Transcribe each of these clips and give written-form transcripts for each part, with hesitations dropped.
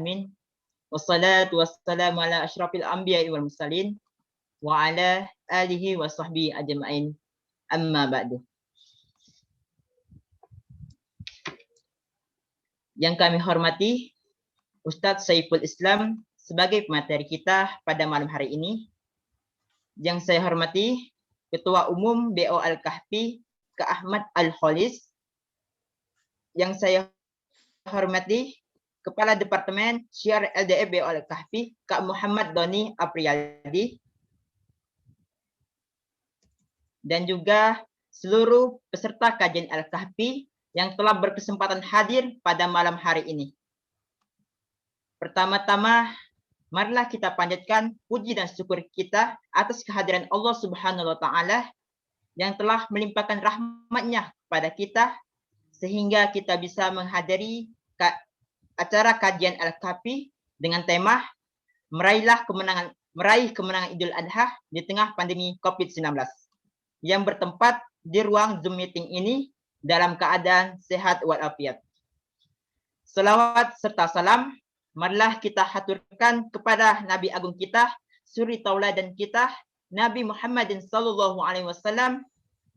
Amin. Wassalatu wassalamu ala asyrafil anbiya'i wal mursalin wa ala alihi wa sahbihi ajma'in. Amma ba'du. Yang kami hormati Ustadz Saiful Islam sebagai pemateri kita pada malam hari ini. Yang saya hormati Ketua Umum BO Al-Kahfi Kak Ahmad Al-Kholis. Yang saya hormati Kepala Departemen Syiar LDF BO Al-Kahfi Kak Muhammad Doni Apriyadi. Dan juga seluruh peserta kajian Al-Kahfi yang telah berkesempatan hadir pada malam hari ini. Pertama-tama, marilah kita panjatkan puji dan syukur kita atas kehadiran Allah Subhanahu wa Ta'ala yang telah melimpahkan rahmat-Nya kepada kita sehingga kita bisa menghadiri acara kajian Al-Kahfi dengan tema meraih kemenangan Idul Adha di tengah pandemi COVID-19 yang bertempat di ruang Zoom meeting ini dalam keadaan sehat walafiat. Selawat serta salam marilah kita haturkan kepada Nabi Agung kita, suri tauladan kita, Nabi Muhammad sallallahu alaihi wasallam,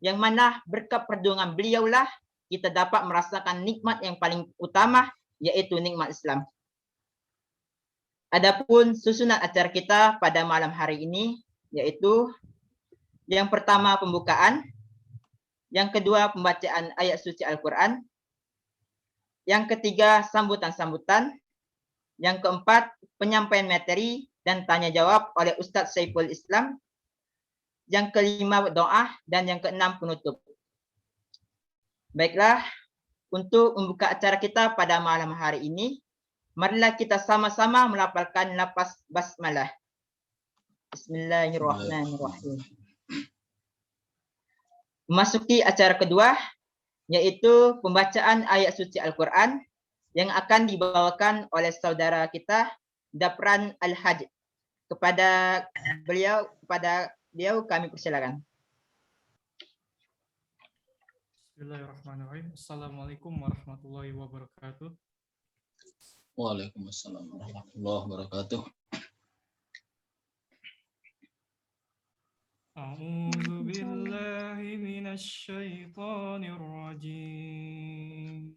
yang mana berkat perjuangan beliaulah kita dapat merasakan nikmat yang paling utama, yaitu nikmat Islam. Adapun susunan acara kita pada malam hari ini, yaitu yang pertama pembukaan, yang kedua pembacaan ayat suci Al-Quran, yang ketiga sambutan-sambutan, yang keempat penyampaian materi dan tanya jawab oleh Ustadz Saiful Islam, yang kelima doa, dan yang keenam penutup. Baiklah, untuk membuka acara kita pada malam hari ini, marilah kita sama-sama melafalkan lafaz basmalah. Bismillahirrahmanirrahim. Memasuki acara kedua, yaitu pembacaan ayat suci Al-Quran yang akan dibawakan oleh saudara kita, Dapran Al-Haj. Kepada beliau kami persilakan. Bismillahirrahmanirrahim. Assalamualaikum warahmatullahi wabarakatuh. Waalaikumsalam warahmatullahi wabarakatuh. A'udzu billahi minasy syaithanir rajim.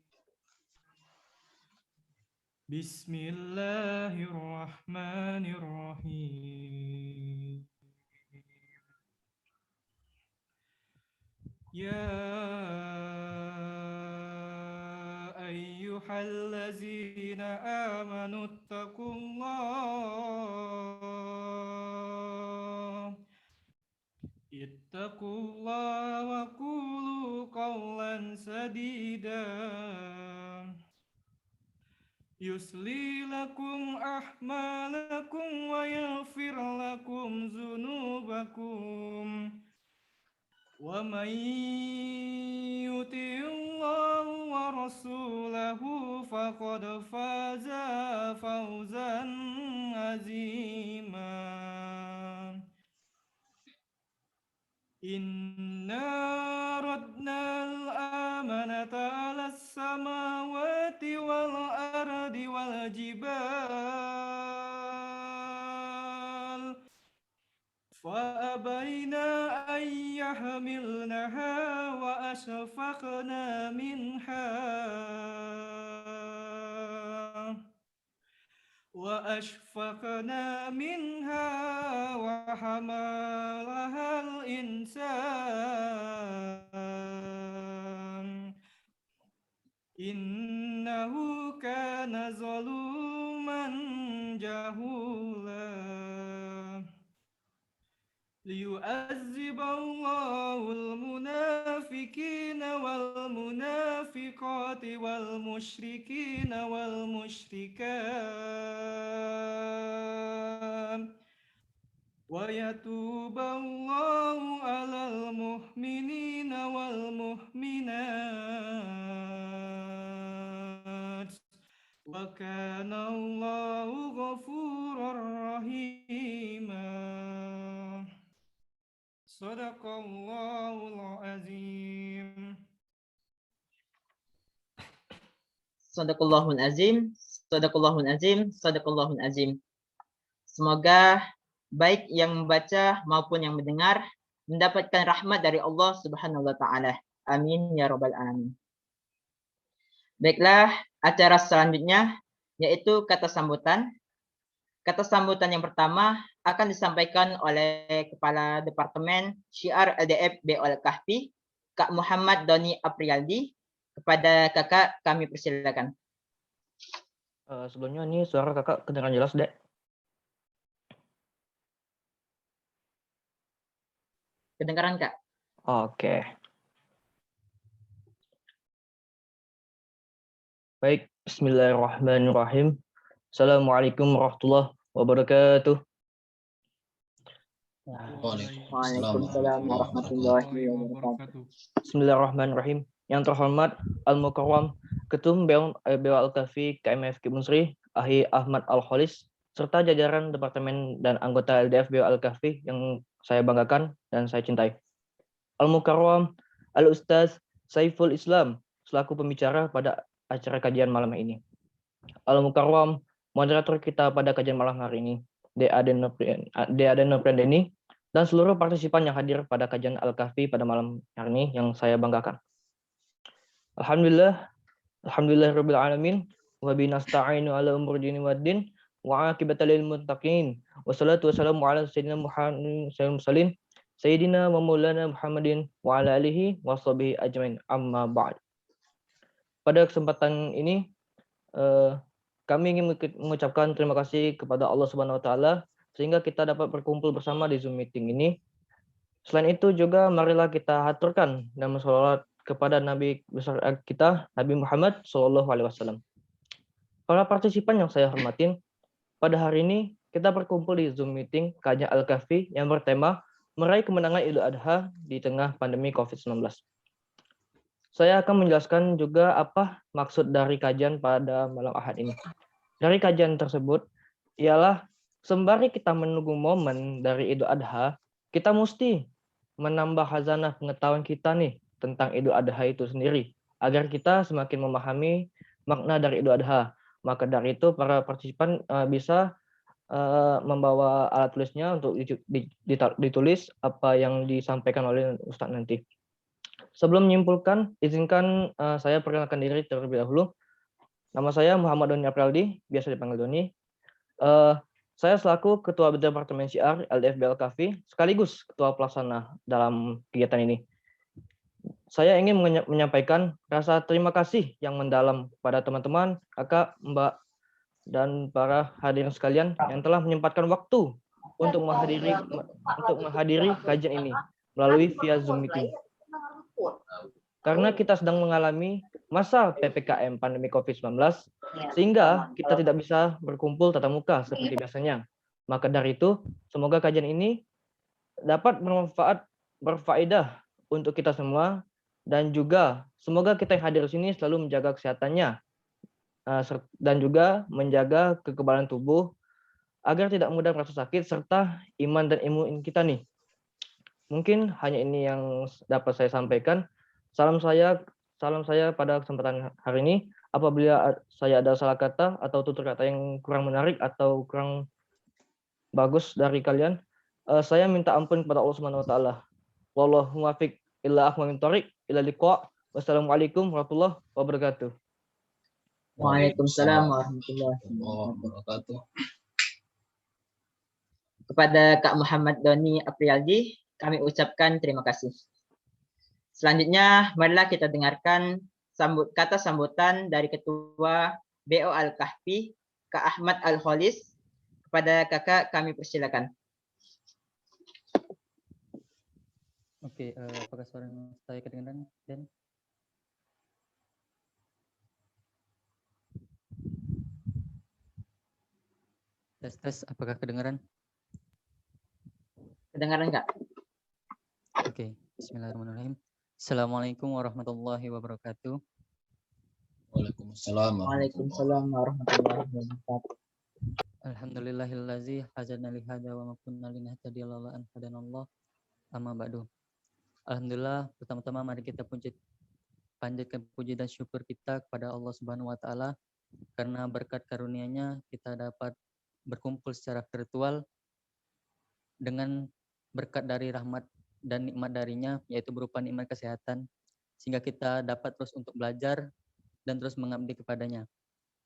Bismillahirrahmanirrahim. Ya ayyuhallazina amanu ittaqullaha wa qulu qawlan sadida yusli lakum a'malakum wa yaghfir lakum dzunubakum wa man yuti'illahu wa rasulahu faqad faza fawzan azima. Inna radna al-amanata ala samawati wal ardi wal jibal fa'abayna an yahmilnaha wa ashfaqna minha وحملها الإنسان إنه كان ظلوما جهولا ليعذب الله المنافقين والمنافقات والمشركين والمشركات ويتوب الله على المؤمنين والمؤمنات وكان الله غفورا رحيما. Sadaqallahul azim. Sadaqallahul azim. Sadaqallahul azim, sadaqallahul azim. Semoga baik yang membaca maupun yang mendengar mendapatkan rahmat dari Allah Subhanahu wa taala. Amin ya rabbal alamin. Baiklah, acara selanjutnya yaitu kata sambutan. Kata sambutan yang pertama akan disampaikan oleh Kepala Departemen Syiar LDF BOL Kahfi, Kak Muhammad Doni Aprialdi. Kepada kakak kami persilakan. Sebelumnya ini suara kakak kedengaran jelas, Dek? Kedengaran, Kak? Oke. Baik, bismillahirrahmanirrahim. Assalamualaikum warahmatullahi wabarakatuh. Waalaikumsalam warahmatullahi wabarakatuh. Bismillahirrahmanirrahim. Yang terhormat Al-Mukarram Ketum BEOM Al-Kahfi KMFK Unsri, Ahi Ahmad Al-Kholis, serta jajaran Departemen dan anggota LDF BEOM Al-Kahfi yang saya banggakan dan saya cintai. Al-Mukarram Al-Ustaz Saiful Islam selaku pembicara pada acara kajian malam ini. Al-Mukarram moderator kita pada kajian malam hari ini, D.A.D. Noprendeni, dan seluruh partisipan yang hadir pada kajian Al-Kahfi pada malam hari ini yang saya banggakan. Alhamdulillahirabbil alamin wa bihi nasta'inu ala umuri dini waddin wa aqibatal lil muttaqin. Wassalatu wassalamu ala sayyidina Muhammadin sallallahu sayyidina wa maulana Muhammadin wa ala alihi wa sahbihi ajmain. Amma ba'd. Pada kesempatan ini kami ingin mengucapkan terima kasih kepada Allah Subhanahu wa taala sehingga kita dapat berkumpul bersama di Zoom meeting ini. Selain itu juga marilah kita haturkan dan bersolawat kepada Nabi besar kita, Nabi Muhammad SAW. Para partisipan yang saya hormatin, pada hari ini kita berkumpul di Zoom meeting kajian Al-Kahfi yang bertema meraih kemenangan Idul Adha di tengah pandemi COVID-19. Saya akan menjelaskan juga apa maksud dari kajian pada malam Ahad ini. Dari kajian tersebut ialah sembari kita menunggu momen dari Idul Adha, kita mesti menambah khazanah pengetahuan kita nih tentang Idul Adha itu sendiri agar kita semakin memahami makna dari Idul Adha. Maka dari itu para partisipan bisa membawa alat tulisnya untuk ditulis apa yang disampaikan oleh Ustadz nanti. Sebelum menyimpulkan, izinkan saya perkenalkan diri terlebih dahulu. Nama saya Muhammad Doni Aprialdi, biasa dipanggil Doni. Saya selaku Ketua Departemen Syiar LDF BOL Kahfi, sekaligus Ketua Pelaksana dalam kegiatan ini. Saya ingin menyampaikan rasa terima kasih yang mendalam kepada teman-teman, kakak, mbak, dan para hadirin sekalian yang telah menyempatkan waktu untuk menghadiri kajian ini melalui via Zoom meeting. Karena kita sedang mengalami masa PPKM pandemi COVID-19, sehingga kita tidak bisa berkumpul tatap muka seperti biasanya. Maka dari itu, semoga kajian ini dapat berfaedah untuk kita semua, dan juga semoga kita yang hadir di sini selalu menjaga kesehatannya, dan juga menjaga kekebalan tubuh, agar tidak mudah merasa sakit, serta iman dan imun kita nih. Mungkin hanya ini yang dapat saya sampaikan. Salam saya pada kesempatan hari ini. Apabila saya ada salah kata atau tutur kata yang kurang menarik atau kurang bagus dari kalian, saya minta ampun kepada Allah Subhanahu wa taala. Wallahu muwaffiq ila aqwamit thoriq ila liqa. Wassalamualaikum warahmatullahi wabarakatuh. Waalaikumsalam warahmatullahi wabarakatuh. Kepada Kak Muhammad Doni Aprialdi, kami ucapkan terima kasih. Selanjutnya, marilah kita dengarkan kata sambutan dari Ketua BO Al-Kahfi, Kak Ahmad Al-Kholis. Kepada kakak, kami persilakan. Oke, apakah suara saya kedengaran, Dan? Tes, apakah kedengaran? Kedengaran nggak? Oke, bismillahirrahmanirrahim. Assalamualaikum warahmatullahi wabarakatuh. Waalaikumsalam. Waalaikumsalam warahmatullahi wabarakatuh. Alhamdulillahillazi hazana li hada wa ma kunna linahtadiya laula an hadanallah. Amma ba'du. Alhamdulillah, pertama-tama mari kita panjatkan puji dan syukur kita kepada Allah Subhanahu wa taala karena berkat karunia-Nya kita dapat berkumpul secara virtual dengan berkat dari rahmat dan nikmat darinya, yaitu berupa nikmat kesehatan, sehingga kita dapat terus untuk belajar dan terus mengabdi kepadanya.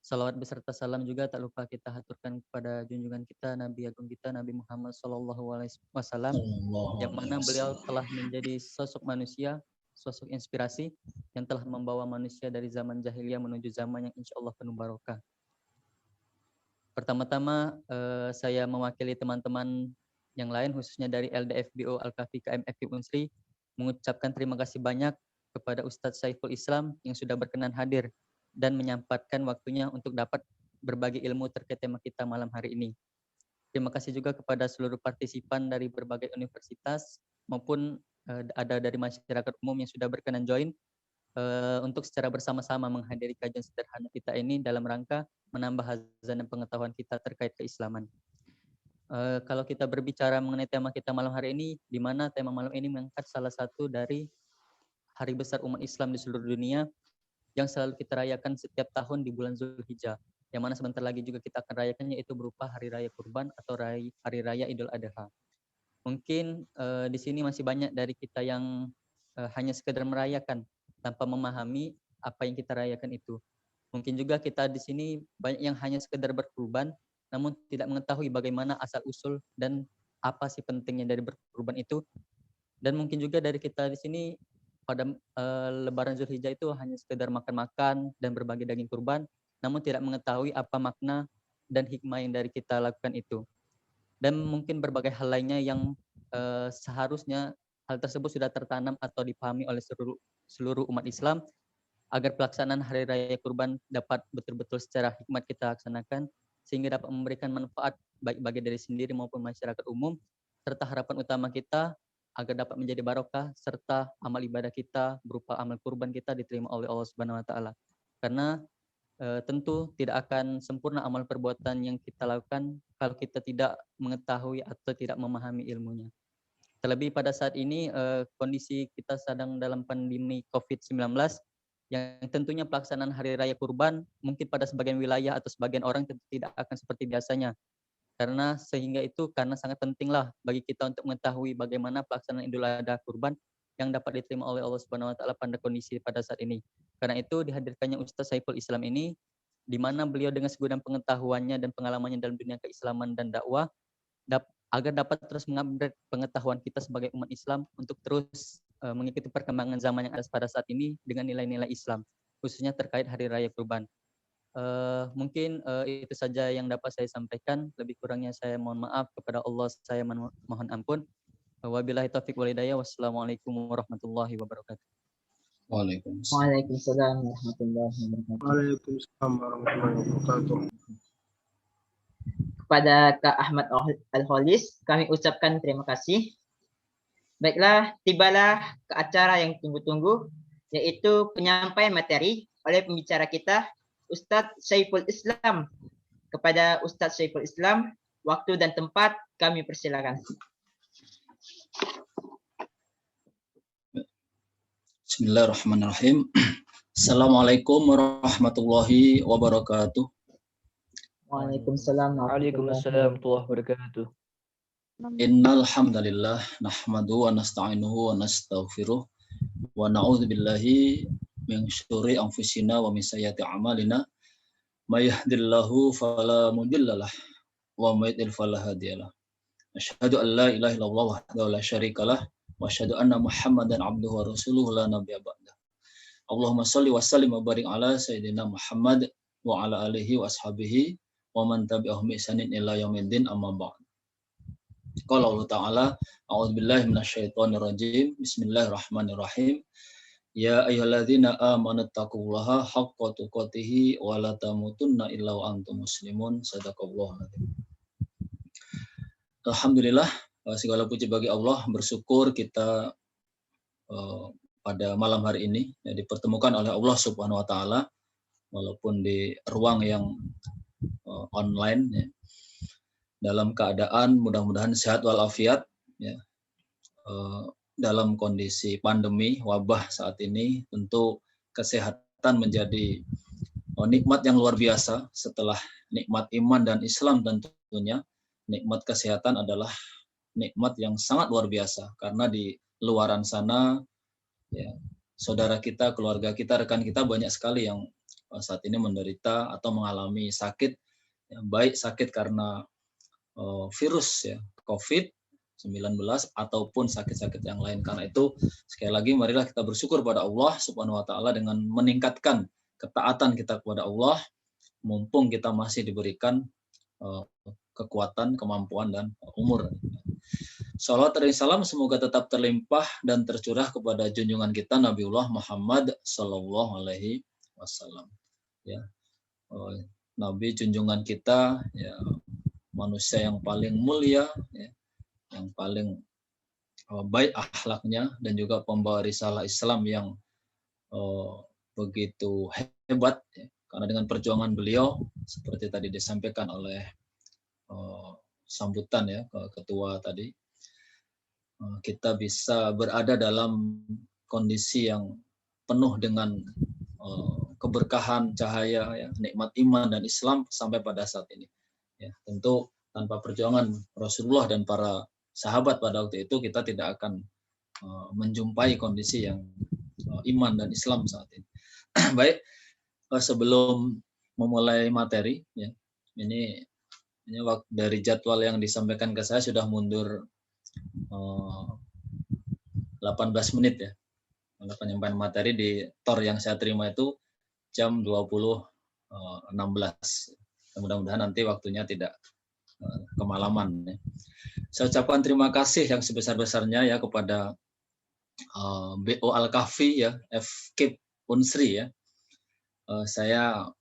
Salawat beserta salam juga tak lupa kita haturkan kepada junjungan kita, Nabi Agung kita, Nabi Muhammad SAW, yang mana beliau telah menjadi sosok manusia, sosok inspirasi yang telah membawa manusia dari zaman jahiliyah menuju zaman yang insya Allah penuh barokah. Pertama-tama saya mewakili teman-teman yang lain, khususnya dari LDFBO Al-Kafi KMFI Unsri, mengucapkan terima kasih banyak kepada Ustadz Saiful Islam yang sudah berkenan hadir dan menyempatkan waktunya untuk dapat berbagi ilmu terkait tema kita malam hari ini. Terima kasih juga kepada seluruh partisipan dari berbagai universitas maupun ada dari masyarakat umum yang sudah berkenan join untuk secara bersama-sama menghadiri kajian sederhana kita ini dalam rangka menambah hazan dan pengetahuan kita terkait keislaman. Kalau kita berbicara mengenai tema kita malam hari ini, di mana tema malam ini mengangkat salah satu dari hari besar umat Islam di seluruh dunia yang selalu kita rayakan setiap tahun di bulan Zulhijjah, yang mana sebentar lagi juga kita akan rayakan, yaitu berupa Hari Raya Kurban atau Hari Raya Idul Adha. Mungkin di sini masih banyak dari kita yang hanya sekedar merayakan tanpa memahami apa yang kita rayakan itu. Mungkin juga kita di sini banyak yang hanya sekedar berkurban, namun tidak mengetahui bagaimana asal-usul dan apa sih pentingnya dari berkurban itu. Dan mungkin juga dari kita di sini pada Lebaran Zulhijjah itu hanya sekedar makan-makan dan berbagi daging kurban, namun tidak mengetahui apa makna dan hikmah yang dari kita lakukan itu. Dan mungkin berbagai hal lainnya yang seharusnya hal tersebut sudah tertanam atau dipahami oleh seluruh umat Islam, agar pelaksanaan Hari Raya Kurban dapat betul-betul secara hikmat kita laksanakan, sehingga dapat memberikan manfaat baik bagi diri sendiri maupun masyarakat umum, serta harapan utama kita agar dapat menjadi barokah, serta amal ibadah kita berupa amal kurban kita diterima oleh Allah Subhanahu wa taala. Karena tentu tidak akan sempurna amal perbuatan yang kita lakukan kalau kita tidak mengetahui atau tidak memahami ilmunya. Terlebih pada saat ini kondisi kita sedang dalam pandemi COVID-19, yang tentunya pelaksanaan Hari Raya Kurban mungkin pada sebagian wilayah atau sebagian orang tentu tidak akan seperti biasanya. Karena sangat pentinglah bagi kita untuk mengetahui bagaimana pelaksanaan Idul Adha Kurban yang dapat diterima oleh Allah Subhanahu wa taala pada kondisi pada saat ini. Karena itu dihadirkannya Ustaz Saiful Islam ini, di mana beliau dengan segudang pengetahuannya dan pengalamannya dalam dunia keislaman dan dakwah agar dapat terus mengupgrade pengetahuan kita sebagai umat Islam untuk terus mengikuti perkembangan zaman yang ada pada saat ini dengan nilai-nilai Islam, khususnya terkait Hari Raya Kurban. Mungkin itu saja yang dapat saya sampaikan. Lebih kurangnya saya mohon maaf, kepada Allah saya mohon ampun. Wabillahi taufiq wal hidayah. Wassalamualaikum warahmatullahi wabarakatuh. Waalaikumsalam warahmatullahi wabarakatuh. Waalaikumsalam warahmatullahi wabarakatuh. Kepada Kak Ahmad Al-Holis, kami ucapkan terima kasih. Baiklah, tibalah ke acara yang tunggu-tunggu, yaitu penyampaian materi oleh pembicara kita, Ustadz Saiful Islam. Kepada Ustadz Saiful Islam, waktu dan tempat kami persilakan. Bismillahirrahmanirrahim. Assalamualaikum warahmatullahi wabarakatuh. Waalaikumsalam Waalaikumsalam warahmatullahi wabarakatuh. Innal hamdalillah nahmadu wa nasta'inuhu wa nastaghfiruh wa na'udzu billahi min syururi anfusina wa min sayyiati a'malina. May yahdihillahu fala mudhillalah wa may yudhlil fala hadiyalah. Asyhadu an la ilaha illallah wahdahu la syarikalah wa asyhadu anna Muhammadan abduhu wa rasuluhu la nabiyya ba'dah. Allahumma shalli wa sallim wa barik ala sayyidina Muhammad wa ala alihi wa ashabihi wa man tabi'ahum bi ihsanin ila yaumiddin, amma ba'd. Qala Allah Ta'ala, a'udzubillahi minasyaitonir rajim. Bismillahirrahmanirrahim. Ya ayyuhalladzina amanu taqullaha haqqa tuqatih wa la tamutunna illa wa antum muslimun. Shadaqallahu adzim. Alhamdulillah, segala puji bagi Allah, bersyukur kita pada malam hari ini ya, dipertemukan oleh Allah Subhanahu wa taala walaupun di ruang yang online ya, dalam keadaan mudah-mudahan sehat walafiat ya. Dalam kondisi pandemi wabah saat ini tentu kesehatan menjadi nikmat yang luar biasa. Setelah nikmat iman dan Islam, tentunya nikmat kesehatan adalah nikmat yang sangat luar biasa, karena di luaran sana ya, saudara kita, keluarga kita, rekan kita banyak sekali yang saat ini menderita atau mengalami sakit, ya, baik sakit karena virus ya COVID-19 ataupun sakit-sakit yang lain. Karena itu sekali lagi marilah kita bersyukur pada Allah Subhanahu wa taala dengan meningkatkan ketaatan kita kepada Allah, mumpung kita masih diberikan kekuatan, kemampuan, dan umur. Salawat dan salam semoga tetap terlimpah dan tercurah kepada junjungan kita Nabiullah Muhammad Sallallahu Alaihi Wasallam. Ya, Nabi junjungan kita, ya, manusia yang paling mulia, ya, yang paling baik akhlaknya, dan juga pembawa risalah Islam yang begitu hebat, ya, karena dengan perjuangan beliau seperti tadi disampaikan oleh sambutan ya ke ketua tadi, kita bisa berada dalam kondisi yang penuh dengan keberkahan, cahaya, ya, nikmat iman dan Islam sampai pada saat ini. Ya, tentu tanpa perjuangan Rasulullah dan para sahabat pada waktu itu kita tidak akan menjumpai kondisi yang iman dan Islam saat ini. Baik, sebelum memulai materi, ya, ini dari jadwal yang disampaikan ke saya sudah mundur 18 menit ya. Karena penyampaian materi di TOR yang saya terima itu jam 20.16. Mudah-mudahan nanti waktunya tidak kemalaman. Ya. Saya ucapkan terima kasih yang sebesar-besarnya ya kepada BO Al-Kahfi ya, FKIP Unsri ya. Saya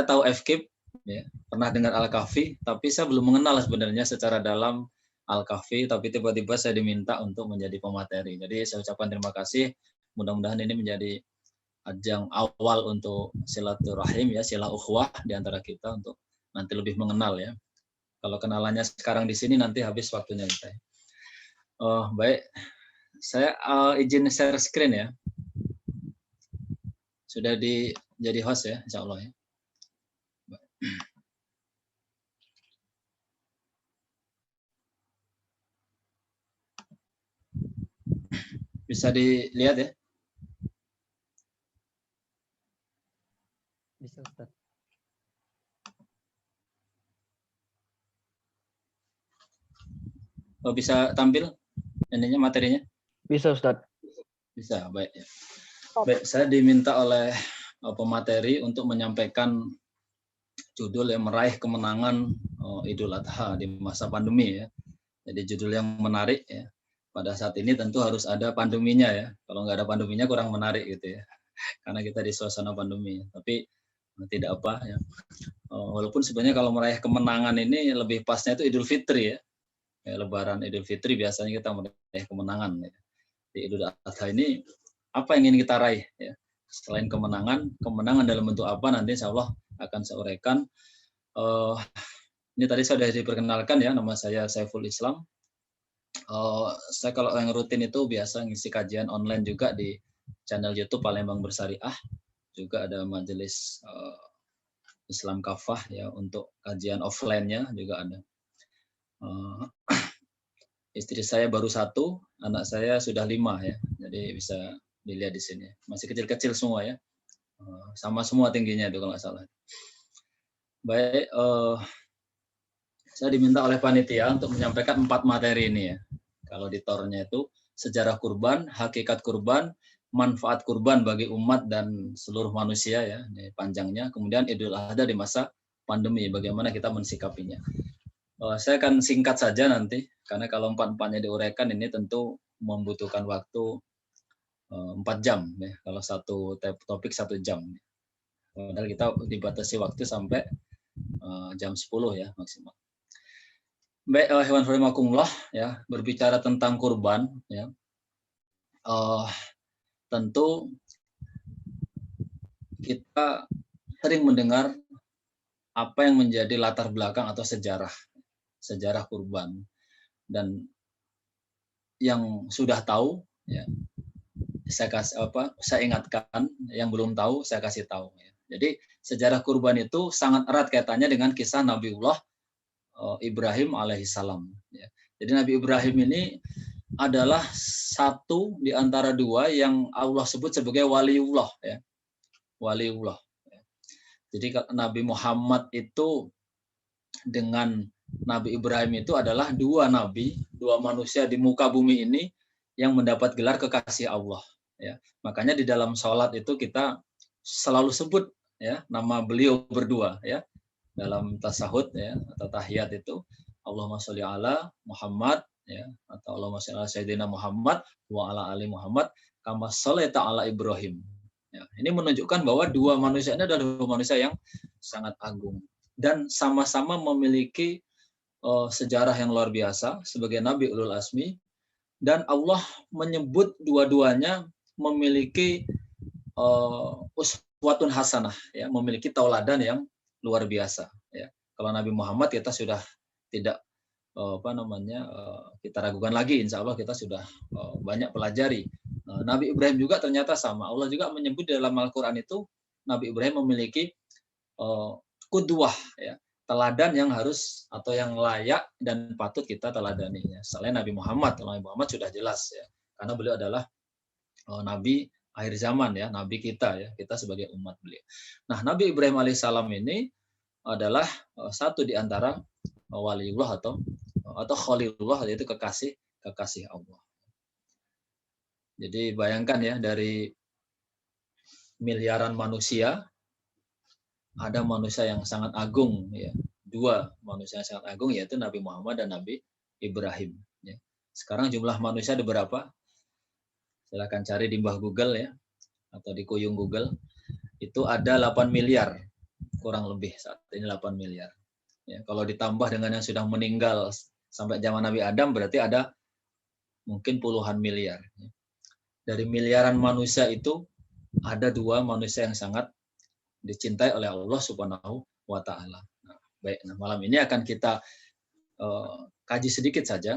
tahu FKIP ya, pernah dengar Al-Kahfi, tapi saya belum mengenal sebenarnya secara dalam Al-Kahfi, tapi tiba-tiba saya diminta untuk menjadi pemateri. Jadi saya ucapkan terima kasih. Mudah-mudahan ini menjadi ajang awal untuk silaturahim ya, sila ukhuwah di antara kita untuk nanti lebih mengenal ya. Kalau kenalannya sekarang di sini nanti habis waktunya kita. Baik, saya izin share screen ya. Sudah jadi host ya, insya Allah ya. Bisa dilihat ya? Bisa, Ustaz. Bisa tampil ininya materinya? Bisa, Ustaz. Bisa, baik. Baik, saya diminta oleh pemateri untuk menyampaikan judul yang meraih kemenangan Idul Adha di masa pandemi ya. Jadi judul yang menarik ya. Pada saat ini tentu harus ada pandeminya ya. Kalau nggak ada pandeminya kurang menarik gitu ya. Karena kita di suasana pandemi. Tapi tidak apa ya. Walaupun sebenarnya kalau meraih kemenangan ini lebih pasnya itu Idul Fitri ya. Lebaran Idul Fitri biasanya kita meraih kemenangan. Ya. Di Idul Adha ini apa yang ingin kita raih? Ya. Selain kemenangan dalam bentuk apa nanti insya Allah akan saya uraikan. Ini tadi sudah diperkenalkan ya, nama saya Saiful Islam. Saya kalau yang rutin itu biasa ngisi kajian online juga di channel YouTube Palembang Bersariah. Juga ada majelis Islam Kafah ya untuk kajian offline-nya juga ada. Istri saya baru 1, anak saya sudah 5 ya. Jadi bisa dilihat di sini. Masih kecil-kecil semua ya. Sama semua tingginya itu kalau nggak salah. Baik, saya diminta oleh panitia untuk menyampaikan 4 materi ini ya. Kalau di tornya itu sejarah kurban, hakikat kurban, manfaat kurban bagi umat dan seluruh manusia ya, ini panjangnya. Kemudian Idul Adha di masa pandemi, bagaimana kita mensikapinya. Saya akan singkat saja nanti, karena kalau 4-4-nya diuraikan ini tentu membutuhkan waktu 4 jam. Ya. Kalau satu topik 1 jam. Padahal kita dibatasi waktu sampai jam 10 ya maksimal. Baik, hewan rahimakumullah ya, berbicara tentang kurban ya. Tentu kita sering mendengar apa yang menjadi latar belakang atau sejarah kurban, dan yang sudah tahu ya saya ingatkan, yang belum tahu saya kasih tahu ya. Jadi sejarah kurban itu sangat erat kaitannya dengan kisah Nabiullah Ibrahim alaihissalam. Ya. Jadi Nabi Ibrahim ini adalah satu di antara dua yang Allah sebut sebagai waliullah. Ya. Waliullah. Jadi Nabi Muhammad itu dengan Nabi Ibrahim itu adalah dua nabi, dua manusia di muka bumi ini yang mendapat gelar kekasih Allah. Ya. Makanya di dalam sholat itu kita selalu sebut ya nama beliau berdua ya dalam tasahud ya atau tahiyat itu Allahumma sholli ala Muhammad ya atau Allahumma sholli ala sayyidina Muhammad wa ala ali Muhammad kama sholaita ala Ibrahim. Ya, ini menunjukkan bahwa dua manusia ini adalah dua manusia yang sangat agung dan sama-sama memiliki sejarah yang luar biasa sebagai Nabi Ulul Azmi, dan Allah menyebut dua-duanya memiliki uswatun hasanah, ya, memiliki tauladan yang luar biasa. Ya. Kalau Nabi Muhammad kita sudah tidak kita ragukan lagi, insya Allah kita sudah banyak pelajari. Nabi Ibrahim juga ternyata sama. Allah juga menyebut dalam Al-Quran itu Nabi Ibrahim memiliki qudwah, ya, teladan yang harus atau yang layak dan patut kita teladaninya. Selain Nabi Muhammad sudah jelas ya, karena beliau adalah Nabi akhir zaman ya, Nabi kita ya, kita sebagai umat beliau. Nah, Nabi Ibrahim alaihissalam ini adalah satu di antara waliullah atau khalilullah, yaitu kekasih Allah. Jadi bayangkan ya, dari miliaran manusia ada manusia yang sangat agung ya, dua manusia yang sangat agung yaitu Nabi Muhammad dan Nabi Ibrahim ya. Sekarang jumlah manusia ada berapa? Silakan cari di bawah Google ya atau di kuyung Google. Itu ada 8 miliar kurang lebih saat ini 8 miliar. Ya, kalau ditambah dengan yang sudah meninggal sampai zaman Nabi Adam berarti ada mungkin puluhan miliar. Dari miliaran manusia itu ada dua manusia yang sangat dicintai oleh Allah Subhanahu wa Ta'ala. Nah, baik, nah, malam ini akan kita kaji sedikit saja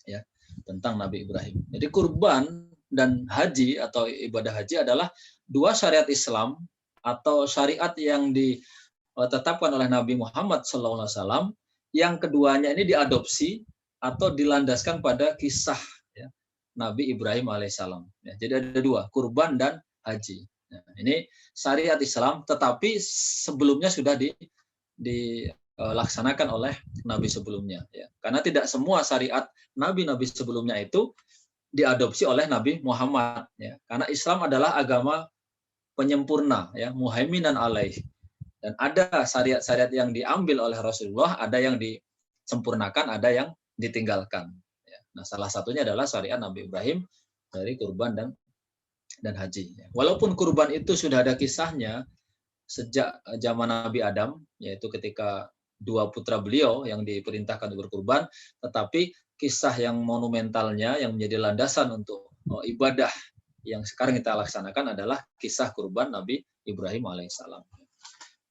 ya tentang Nabi Ibrahim. Jadi kurban dan haji atau ibadah haji adalah dua syariat Islam atau syariat yang ditetapkan oleh Nabi Muhammad SAW, yang keduanya ini diadopsi atau dilandaskan pada kisah ya, Nabi Ibrahim alaihissalam. Ya, jadi ada dua, kurban dan haji. Nah, ini syariat Islam, tetapi sebelumnya sudah dilaksanakan oleh Nabi sebelumnya. Ya. Karena tidak semua syariat Nabi-Nabi sebelumnya itu diadopsi oleh Nabi Muhammad. Ya. Karena Islam adalah agama penyempurna, ya, muhaiminan alaih. Dan ada syariat-syariat yang diambil oleh Rasulullah, ada yang disempurnakan, ada yang ditinggalkan. Ya. Nah, salah satunya adalah syariat Nabi Ibrahim dari kurban dan haji. Walaupun kurban itu sudah ada kisahnya sejak zaman Nabi Adam, yaitu ketika dua putra beliau yang diperintahkan untuk berkurban, tetapi kisah yang monumentalnya yang menjadi landasan untuk ibadah yang sekarang kita laksanakan adalah kisah kurban Nabi Ibrahim alaihissalam.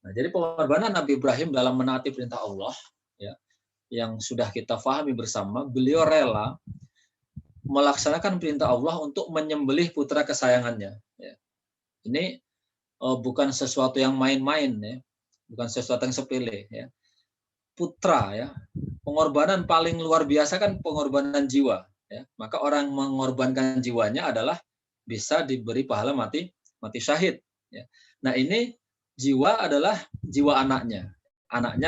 Nah, jadi pengorbanan Nabi Ibrahim dalam menaati perintah Allah, ya, yang sudah kita pahami bersama, beliau rela melaksanakan perintah Allah untuk menyembelih putra kesayangannya. Ya. Ini bukan sesuatu yang main-main, ya, bukan sesuatu yang sepele. Ya. Putra, ya, pengorbanan paling luar biasa kan pengorbanan jiwa. Ya. Maka orang mengorbankan jiwanya adalah bisa diberi pahala mati syahid. Ya. Nah, ini jiwa adalah jiwa anaknya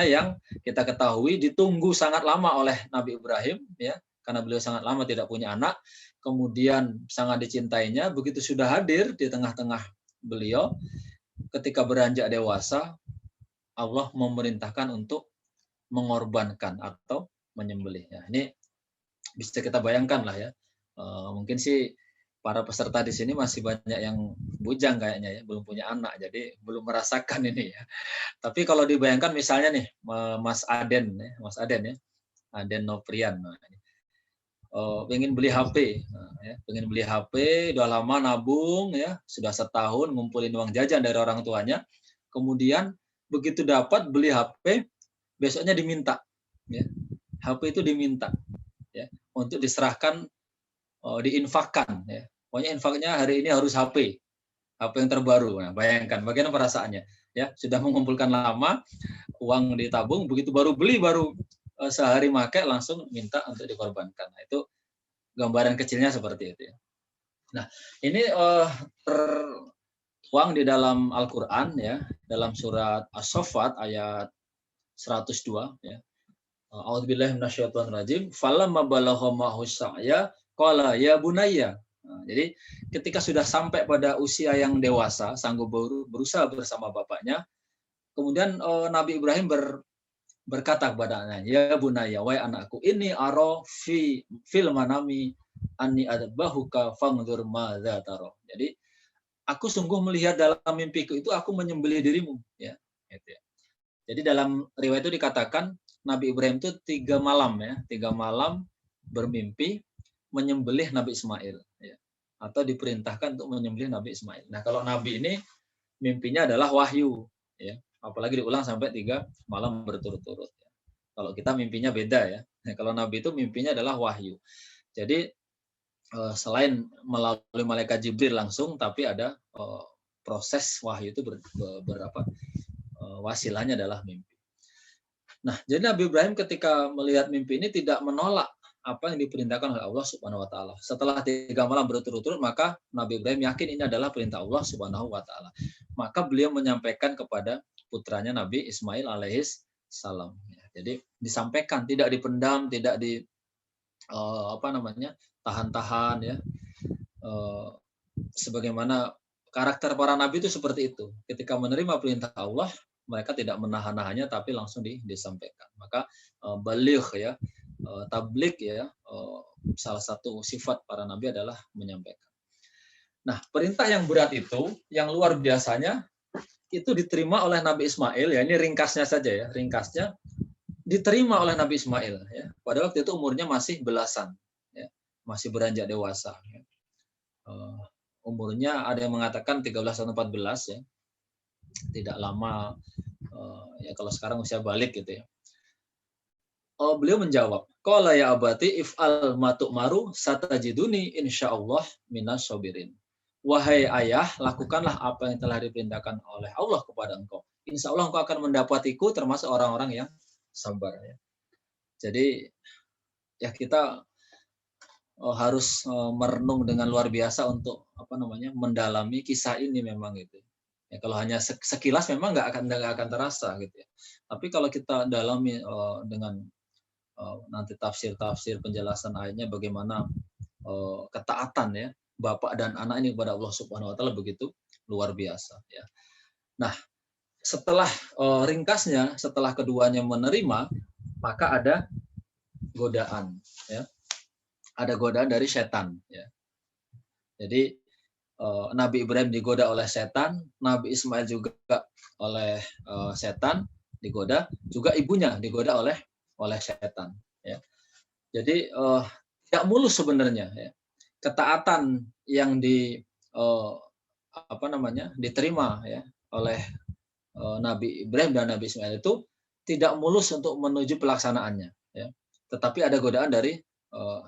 yang kita ketahui ditunggu sangat lama oleh Nabi Ibrahim, ya. Karena beliau sangat lama tidak punya anak, kemudian sangat dicintainya, begitu sudah hadir di tengah-tengah beliau, ketika beranjak dewasa, Allah memerintahkan untuk mengorbankan atau menyembelihnya. Ini bisa kita bayangkan lah ya, mungkin sih para peserta di sini masih banyak yang bujang kayaknya ya, belum punya anak, jadi belum merasakan ini ya. Tapi kalau dibayangkan misalnya nih, Mas Aden ya, Aden Noprian, pengen beli HP, pengen beli HP, udah lama nabung ya, sudah setahun ngumpulin uang jajan dari orang tuanya, kemudian begitu dapat beli HP, besoknya diminta, ya, HP itu diminta, ya, untuk diserahkan, diinfakkan, ya, pokoknya infaknya hari ini harus HP, Apa yang terbaru? Nah, bayangkan bagaimana perasaannya. Ya, sudah mengumpulkan lama, uang ditabung, begitu baru beli, baru sehari pakai langsung minta untuk dikorbankan. Nah, itu gambaran kecilnya seperti itu ya. Nah, ini tertuang di dalam Al-Qur'an ya, dalam surat As-Saffat ayat 102 ya. A'udzubillahi minasyaitonirrajim. Falamma balagha ma'hu sa'ya qala ya bunayya. Nah, jadi ketika sudah sampai pada usia yang dewasa, sanggup berusaha bersama bapaknya, kemudian Nabi Ibrahim berkata kepada anaknya, ya bunayya, wahai anakku, ini aro fil manami anni adbahuka fangdur madza tara. Jadi aku sungguh melihat dalam mimpiku itu aku menyembelih dirimu, ya. Gitu ya. Jadi dalam riwayat itu dikatakan Nabi Ibrahim itu 3 malam ya, 3 malam bermimpi menyembelih Nabi Ismail, ya. Atau diperintahkan untuk menyembelih Nabi Ismail. Nah, kalau Nabi ini mimpinya adalah wahyu, ya. Apalagi diulang sampai 3 malam berturut-turut. Ya. Kalau kita mimpinya beda ya. Nah, kalau Nabi itu mimpinya adalah wahyu. Jadi selain melalui malaikat Jibril langsung, tapi ada proses wahyu itu wasilahnya adalah mimpi. Nah, jadi Nabi Ibrahim ketika melihat mimpi ini tidak menolak apa yang diperintahkan oleh Allah Subhanahu wa taala. Setelah 3 malam berturut-turut, maka Nabi Ibrahim yakin ini adalah perintah Allah Subhanahu wa taala. Maka beliau menyampaikan kepada putranya Nabi Ismail alaihis salam. Jadi disampaikan, tidak dipendam, tidak tahan-tahan ya. Sebagaimana karakter para nabi itu seperti itu. Ketika menerima perintah Allah, mereka tidak menahan-nahannya tapi langsung disampaikan. Maka baligh ya, tabligh ya, salah satu sifat para nabi adalah menyampaikan. Nah, perintah yang berat itu, yang luar biasanya itu diterima oleh Nabi Ismail ya. Ini ringkasnya saja ya, ringkasnya diterima oleh Nabi Ismail ya. Pada waktu itu umurnya masih belasan ya, masih beranjak dewasa ya. Umurnya ada yang mengatakan 13 atau 14 ya. Tidak lama ya kalau sekarang usia balik gitu ya. Beliau menjawab, qala ya abati if'al ma tu'maru satajiduni insyaallah minas sabirin. Wahai ayah, lakukanlah apa yang telah diperintahkan oleh Allah kepada engkau. Insya Allah engkau akan mendapatiku termasuk orang-orang yang sabar. Ya. Jadi ya kita harus merenung dengan luar biasa untuk mendalami kisah ini memang gitu. Ya, kalau hanya sekilas memang nggak akan terasa gitu ya. Tapi kalau kita dalami dengan nanti tafsir penjelasan ayatnya bagaimana ketaatan ya bapak dan anak ini kepada Allah Subhanahu wa taala begitu luar biasa ya. Nah, setelah ringkasnya setelah keduanya menerima, maka ada godaan ya. Ada godaan dari setan ya. Jadi Nabi Ibrahim digoda oleh setan, Nabi Ismail juga oleh setan digoda, juga ibunya digoda oleh setan ya. Jadi tidak mulus sebenarnya ya. Ketaatan yang diterima ya oleh Nabi Ibrahim dan Nabi Ismail itu tidak mulus untuk menuju pelaksanaannya ya. Tetapi ada godaan dari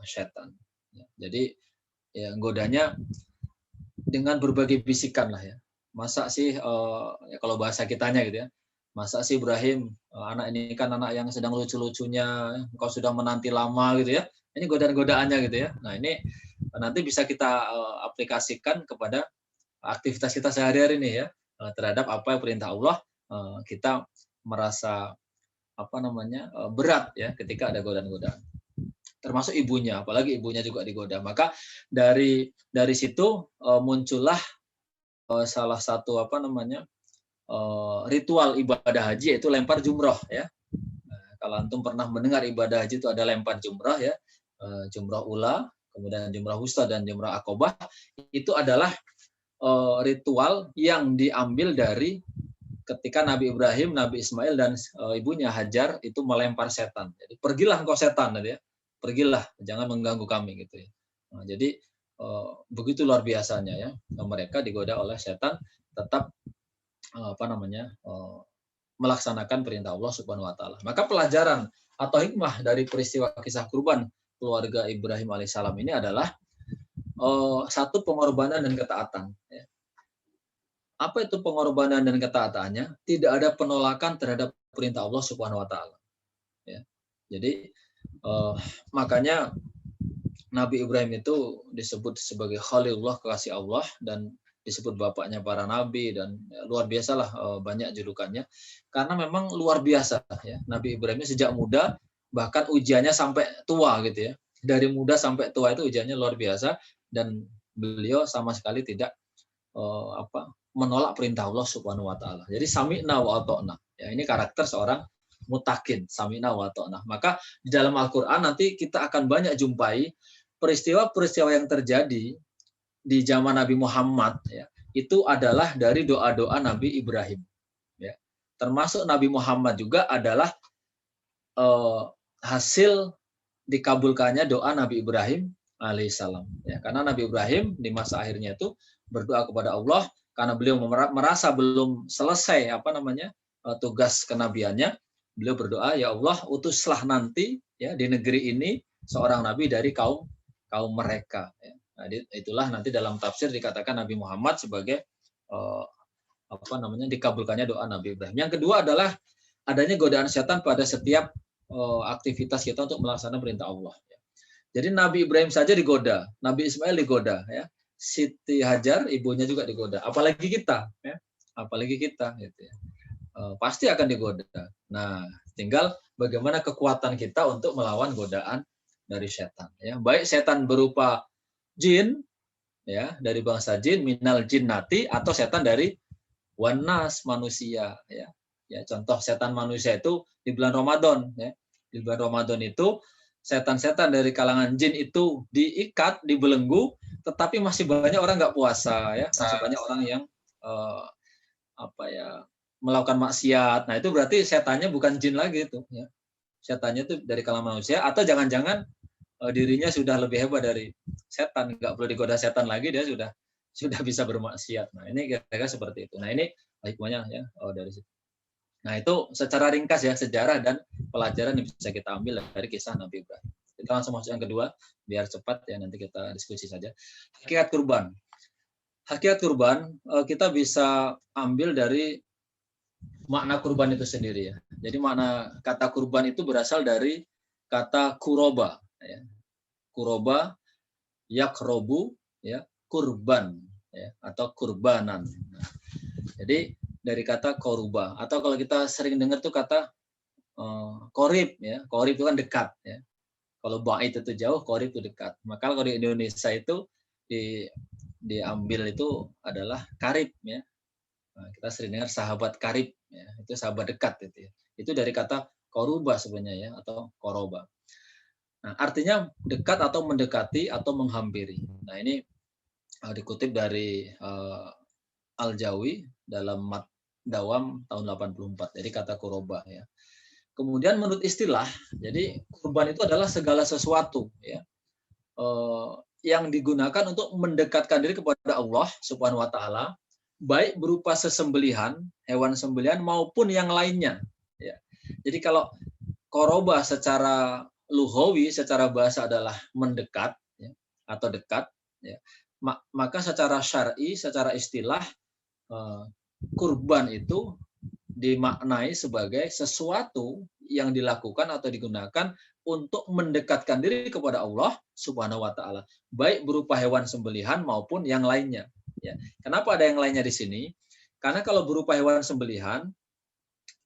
setan ya. Jadi ya godanya dengan berbagai bisikan lah ya. Masa sih ya kalau bahasa kitanya gitu ya. Masa sih Ibrahim, anak ini kan anak yang sedang lucu-lucunya, engkau sudah menanti lama gitu ya. Ini godaan-godaannya gitu ya. Nah, ini nanti bisa kita aplikasikan kepada aktivitas kita sehari-hari nih ya. Terhadap apa yang perintah Allah, kita merasa berat ya ketika ada godaan-godaan. Termasuk ibunya, apalagi ibunya juga digoda. Maka dari situ muncullah salah satu ritual ibadah haji, yaitu lempar jumroh ya. Kalau antum pernah mendengar ibadah haji itu ada lempar jumroh ya, jumroh ula, kemudian jumroh wusta dan jumroh akobah. Itu adalah ritual yang diambil dari ketika Nabi Ibrahim, Nabi Ismail dan ibunya Hajar itu melempar setan. Jadi pergilah engkau setan gitu ya. Pergilah, jangan mengganggu kami gitu ya. Nah, jadi begitu luar biasanya ya, mereka digoda oleh setan tetap melaksanakan perintah Allah Subhanahu wa taala. Maka pelajaran atau hikmah dari peristiwa kisah kurban keluarga Ibrahim alaihissalam ini adalah satu pengorbanan dan ketaatan ya. Apa itu pengorbanan dan ketaatannya? Tidak ada penolakan terhadap perintah Allah Subhanahu wa taala. Ya. Jadi makanya Nabi Ibrahim itu disebut sebagai Khalilullah, kekasih Allah, dan disebut bapaknya para nabi, dan luar biasalah banyak julukannya karena memang luar biasa ya. Nabi Ibrahim ini sejak muda, bahkan ujiannya sampai tua gitu ya. Dari muda sampai tua itu ujiannya luar biasa, dan beliau sama sekali tidak menolak perintah Allah Subhanahu wa taala. Jadi sami'na wa ata'na. Ya, ini karakter seorang mutakin, sami'na wa ata'na. Maka di dalam Al-Qur'an nanti kita akan banyak jumpai peristiwa-peristiwa yang terjadi di zaman Nabi Muhammad ya. Itu adalah dari doa-doa Nabi Ibrahim. Ya. Termasuk Nabi Muhammad juga adalah hasil dikabulkannya doa Nabi Ibrahim alaihissalam. Ya, karena Nabi Ibrahim di masa akhirnya itu berdoa kepada Allah karena beliau merasa belum selesai tugas kenabiannya. Beliau berdoa, ya Allah, utuslah nanti ya di negeri ini seorang nabi dari kaum mereka. Ya. Nah, itulah nanti dalam tafsir dikatakan Nabi Muhammad sebagai dikabulkannya doa Nabi Ibrahim. Yang kedua adalah adanya godaan setan pada setiap aktivitas kita untuk melaksanakan perintah Allah. Jadi Nabi Ibrahim saja digoda, Nabi Ismail digoda, ya. Siti Hajar ibunya juga digoda, apalagi kita, ya. Apalagi kita, gitu ya. Pasti akan digoda. Nah, tinggal bagaimana kekuatan kita untuk melawan godaan dari setan. Ya, baik setan berupa jin, ya, dari bangsa jin, minal jinnati, atau setan dari wanas, manusia, ya. Ya, contoh setan manusia itu di bulan Ramadan, ya. Di bulan Ramadan itu setan-setan dari kalangan jin itu diikat, dibelenggu, tetapi masih banyak orang nggak puasa, ya. Masih banyak orang yang melakukan maksiat. Nah, itu berarti setannya bukan jin lagi itu, ya. Setannya itu dari kalangan manusia, atau jangan-jangan dirinya sudah lebih hebat dari setan, nggak perlu digoda setan lagi, dia sudah bisa bermaksiat. Nah, ini kira-kira seperti itu. Nah, ini hikmahnya ya dari situ. Nah, itu secara ringkas ya sejarah dan pelajaran yang bisa kita ambil dari kisah Nabi Ibrahim. Kita langsung masuk yang kedua, biar cepat ya, nanti kita diskusi saja. Hakikat kurban. Hakikat kurban kita bisa ambil dari makna kurban itu sendiri ya. Jadi makna kata kurban itu berasal dari kata kuroba. Ya. Kuroba, yakrobu, ya, kurban, ya, atau kurbanan. Nah, jadi dari kata koruba, atau kalau kita sering dengar tuh kata korib, ya. Korib itu kan dekat, ya. Kalau bait itu jauh, korib itu dekat. Maka kalau di Indonesia itu diambil itu adalah karib, ya. Nah, kita sering dengar sahabat karib, ya. Itu sahabat dekat itu, ya. Itu dari kata koruba sebenarnya, ya, atau koroba. Nah, artinya dekat atau mendekati atau menghampiri. Nah, ini dikutip dari Al-Jawi dalam Mat Dawam tahun 84. Jadi kata kuroba, ya. Kemudian menurut istilah, jadi kurban itu adalah segala sesuatu, ya, yang digunakan untuk mendekatkan diri kepada Allah Subhanahu wa taala, baik berupa sesembelihan, hewan sembelihan maupun yang lainnya, ya. Jadi kalau koroba secara lughawi, secara bahasa adalah mendekat, ya, atau dekat, ya. Maka secara syar'i, secara istilah, kurban itu dimaknai sebagai sesuatu yang dilakukan atau digunakan untuk mendekatkan diri kepada Allah Subhanahu wa taala, baik berupa hewan sembelihan maupun yang lainnya, ya. Kenapa ada yang lainnya di sini? Karena kalau berupa hewan sembelihan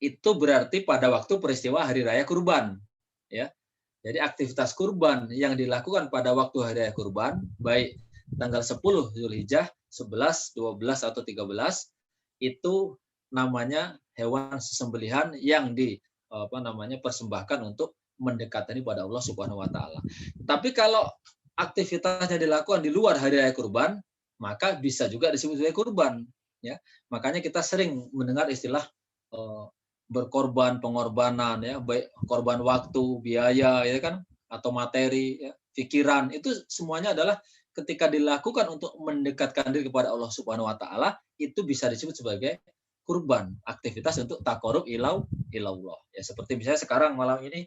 itu berarti pada waktu peristiwa hari raya kurban, ya. Jadi aktivitas kurban yang dilakukan pada waktu hari raya kurban, baik tanggal 10 Zulhijjah, 11, 12 atau 13, itu namanya hewan sembelihan yang persembahkan untuk mendekatkan pada Allah Subhanahu wa taala. Tapi kalau aktivitasnya dilakukan di luar hari raya kurban, maka bisa juga disebut sebagai kurban, ya. Makanya kita sering mendengar istilah berkorban, pengorbanan, ya, baik korban waktu, biaya, ya kan, atau materi, ya, pikiran, itu semuanya adalah ketika dilakukan untuk mendekatkan diri kepada Allah Subhanahu wa taala, itu bisa disebut sebagai kurban, aktivitas untuk taqarrub ilallah. Ya, seperti misalnya sekarang malam ini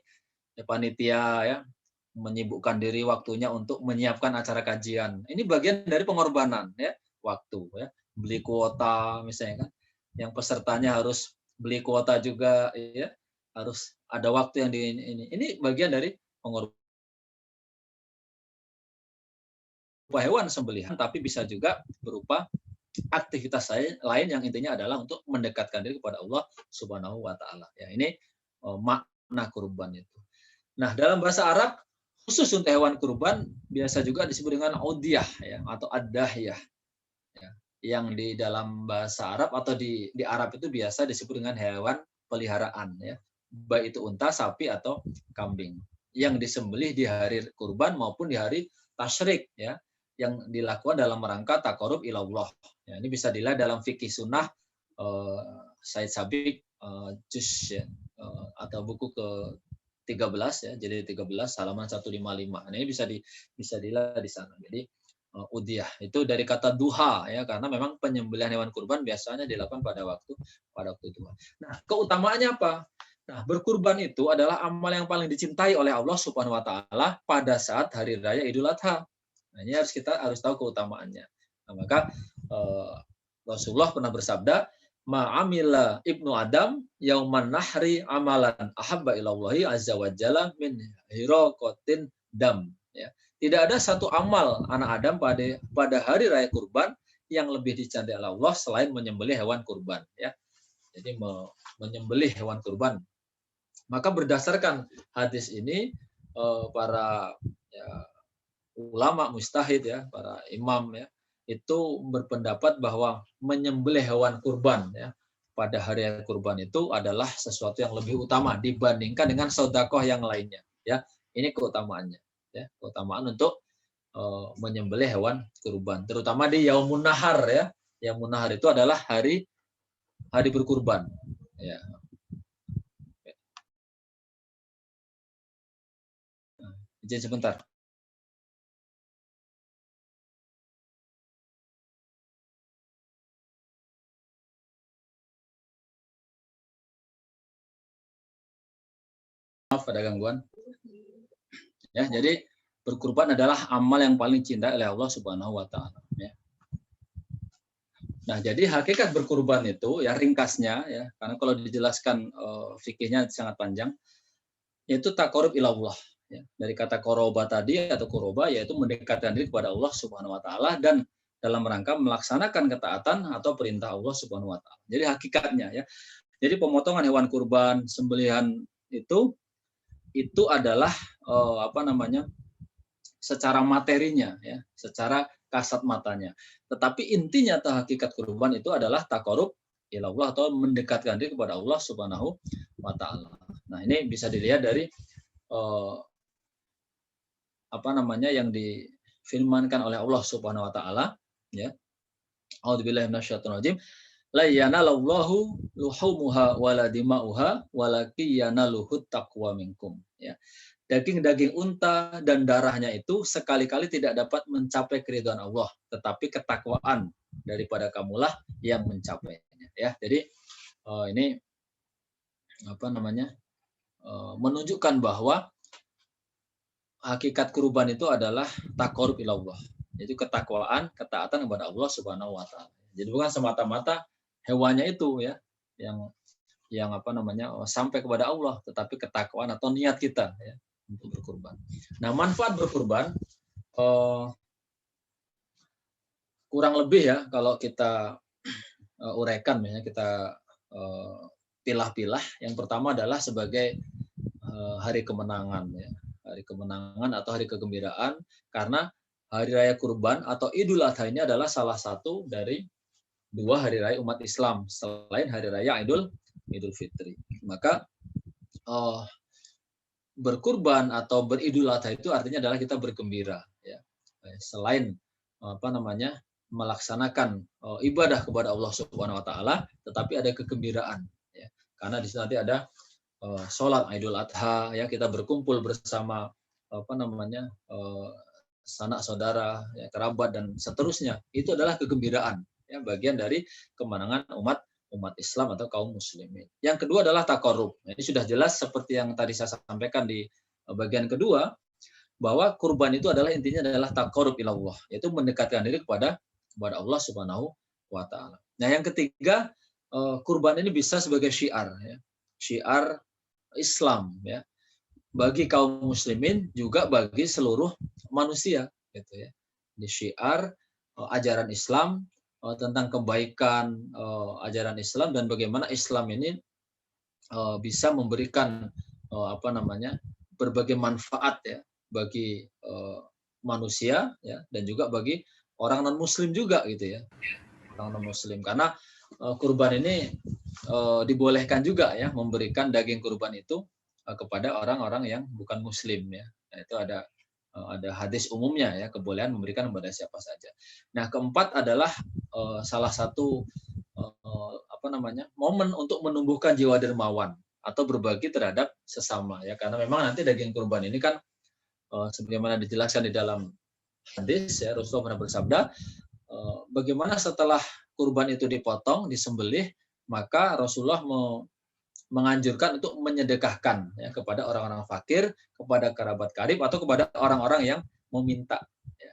ya, panitia, ya, menyibukkan diri waktunya untuk menyiapkan acara kajian. Ini bagian dari pengorbanan, ya, waktu, ya. beli kuota misalnya kan, yang pesertanya harus beli kuota juga, ya, harus ada waktu yang ini bagian dari pengorbanan hewan sembelihan, tapi bisa juga berupa aktivitas lain yang intinya adalah untuk mendekatkan diri kepada Allah Subhanahu wa taala. Ya, ini makna kurban itu. Nah, dalam bahasa Arab khusus untuk hewan kurban biasa juga disebut dengan udhiyah ya, atau ad-dahiyah. Ya, yang di dalam bahasa Arab atau di Arab itu biasa disebut dengan hewan peliharaan ya. Baik itu unta, sapi atau kambing yang disembelih di hari kurban maupun di hari tasyrik ya, yang dilakukan dalam rangka taqarrub ilallah. Ya, ini bisa dilihat dalam fikih sunnah Said Sabiq juz ya, atau buku ke 13 ya, jadi 13 halaman 155. Nah, ini bisa dilihat di sana. Jadi udhiyah itu dari kata duha ya, karena memang penyembelihan hewan kurban biasanya dilakukan pada waktu duha. Nah, keutamaannya apa? Nah, berkurban itu adalah amal yang paling dicintai oleh Allah Subhanahu wa taala pada saat hari raya Idul Adha. Nah, ini kita harus tahu keutamaannya. Nah, maka Rasulullah pernah bersabda, ma'amila ibnu Adam yauman nahri amalan ahabba ilallahi azza wa jalla min hiraqatin dam. Ya. Tidak ada satu amal anak Adam pada hari raya kurban yang lebih dicintai oleh Allah selain menyembelih hewan kurban. Ya. Jadi menyembelih hewan kurban. Maka berdasarkan hadis ini para ulama mujtahid ya, para imam ya, itu berpendapat bahwa menyembelih hewan kurban ya pada hari kurban itu adalah sesuatu yang lebih utama dibandingkan dengan sedekah yang lainnya ya. Ini keutamaannya ya, keutamaan untuk menyembelih hewan kurban terutama di Yaumun Nahar ya. Yaumun Nahar itu adalah hari berkurban ya. Izin sebentar. Maaf ada gangguan. Ya, jadi berkurban adalah amal yang paling cinta oleh Allah Subhanahu wa taala ya. Nah, jadi hakikat berkurban itu ya ringkasnya ya, karena kalau dijelaskan fikihnya sangat panjang, yaitu taqarrub ilallah ya. Dari kata qoroba tadi atau qoroba yaitu mendekatkan diri kepada Allah Subhanahu wa taala dan dalam rangka melaksanakan ketaatan atau perintah Allah Subhanahu wa taala. Jadi hakikatnya ya. Jadi pemotongan hewan kurban, sembelihan itu adalah secara materinya ya, secara kasat matanya. Tetapi intinya atau hakikat kurban itu adalah taqarrub ilallah atau mendekatkan diri kepada Allah Subhanahu wa taala. Nah, ini bisa dilihat dari yang difirmankan oleh Allah Subhanahu wa taala ya. A'udzubillahi minasyaitonir rajim. La yanalallahu luhumuha wala dima'uha walakin yanaluhut taqwa minkum ya. Daging-daging unta dan darahnya itu sekali-kali tidak dapat mencapai keridhaan Allah, tetapi ketakwaan daripada kamulah yang mencapainya ya. Jadi ini menunjukkan bahwa hakikat kurban itu adalah taqarrub ilallah. Yaitu ketakwaan, ketaatan kepada Allah Subhanahu wa taala. Jadi bukan semata-mata hewannya itu ya yang sampai kepada Allah, tetapi ketakwaan atau niat kita ya untuk berkurban. Nah, manfaat berkurban kurang lebih ya kalau kita uraikan ya, kita pilah-pilah. Yang pertama adalah sebagai hari kemenangan ya. Hari kemenangan atau hari kegembiraan, karena hari raya kurban atau Idul Adha ini adalah salah satu dari dua hari raya umat Islam selain hari raya Idul Fitri. Maka berkurban atau beridul adha itu artinya adalah kita bergembira ya. Selain melaksanakan ibadah kepada Allah Subhanahu wa taala, tetapi ada kegembiraan ya. Karena di situ nanti ada sholat Idul Adha ya, kita berkumpul bersama sanak saudara ya, kerabat dan seterusnya. Itu adalah kegembiraan ya, bagian dari kemenangan umat Islam atau kaum muslimin. Yang kedua adalah taqarrub. Ini sudah jelas seperti yang tadi saya sampaikan di bagian kedua, bahwa kurban itu adalah intinya adalah taqarrub ilallah, yaitu mendekatkan diri kepada Allah Subhanahu wa taala. Nah, yang ketiga, kurban ini bisa sebagai syiar ya. Syiar Islam ya. Bagi kaum muslimin juga bagi seluruh manusia gitu ya. Di syiar ajaran Islam tentang kebaikan ajaran Islam dan bagaimana Islam ini bisa memberikan berbagai manfaat ya bagi manusia ya dan juga bagi orang non muslim juga gitu ya. Orang non muslim karena kurban ini dibolehkan juga ya memberikan daging kurban itu kepada orang-orang yang bukan muslim ya. Nah, itu ada hadis umumnya ya, kebolehan memberikan kepada siapa saja. Nah, keempat adalah salah satu momen untuk menumbuhkan jiwa dermawan atau berbagi terhadap sesama ya, karena memang nanti daging kurban ini kan sebagaimana dijelaskan di dalam hadis ya, Rasulullah pernah bersabda bagaimana setelah kurban itu dipotong, disembelih, maka Rasulullah menganjurkan untuk menyedekahkan ya, kepada orang-orang fakir, kepada kerabat karib atau kepada orang-orang yang meminta. Ya.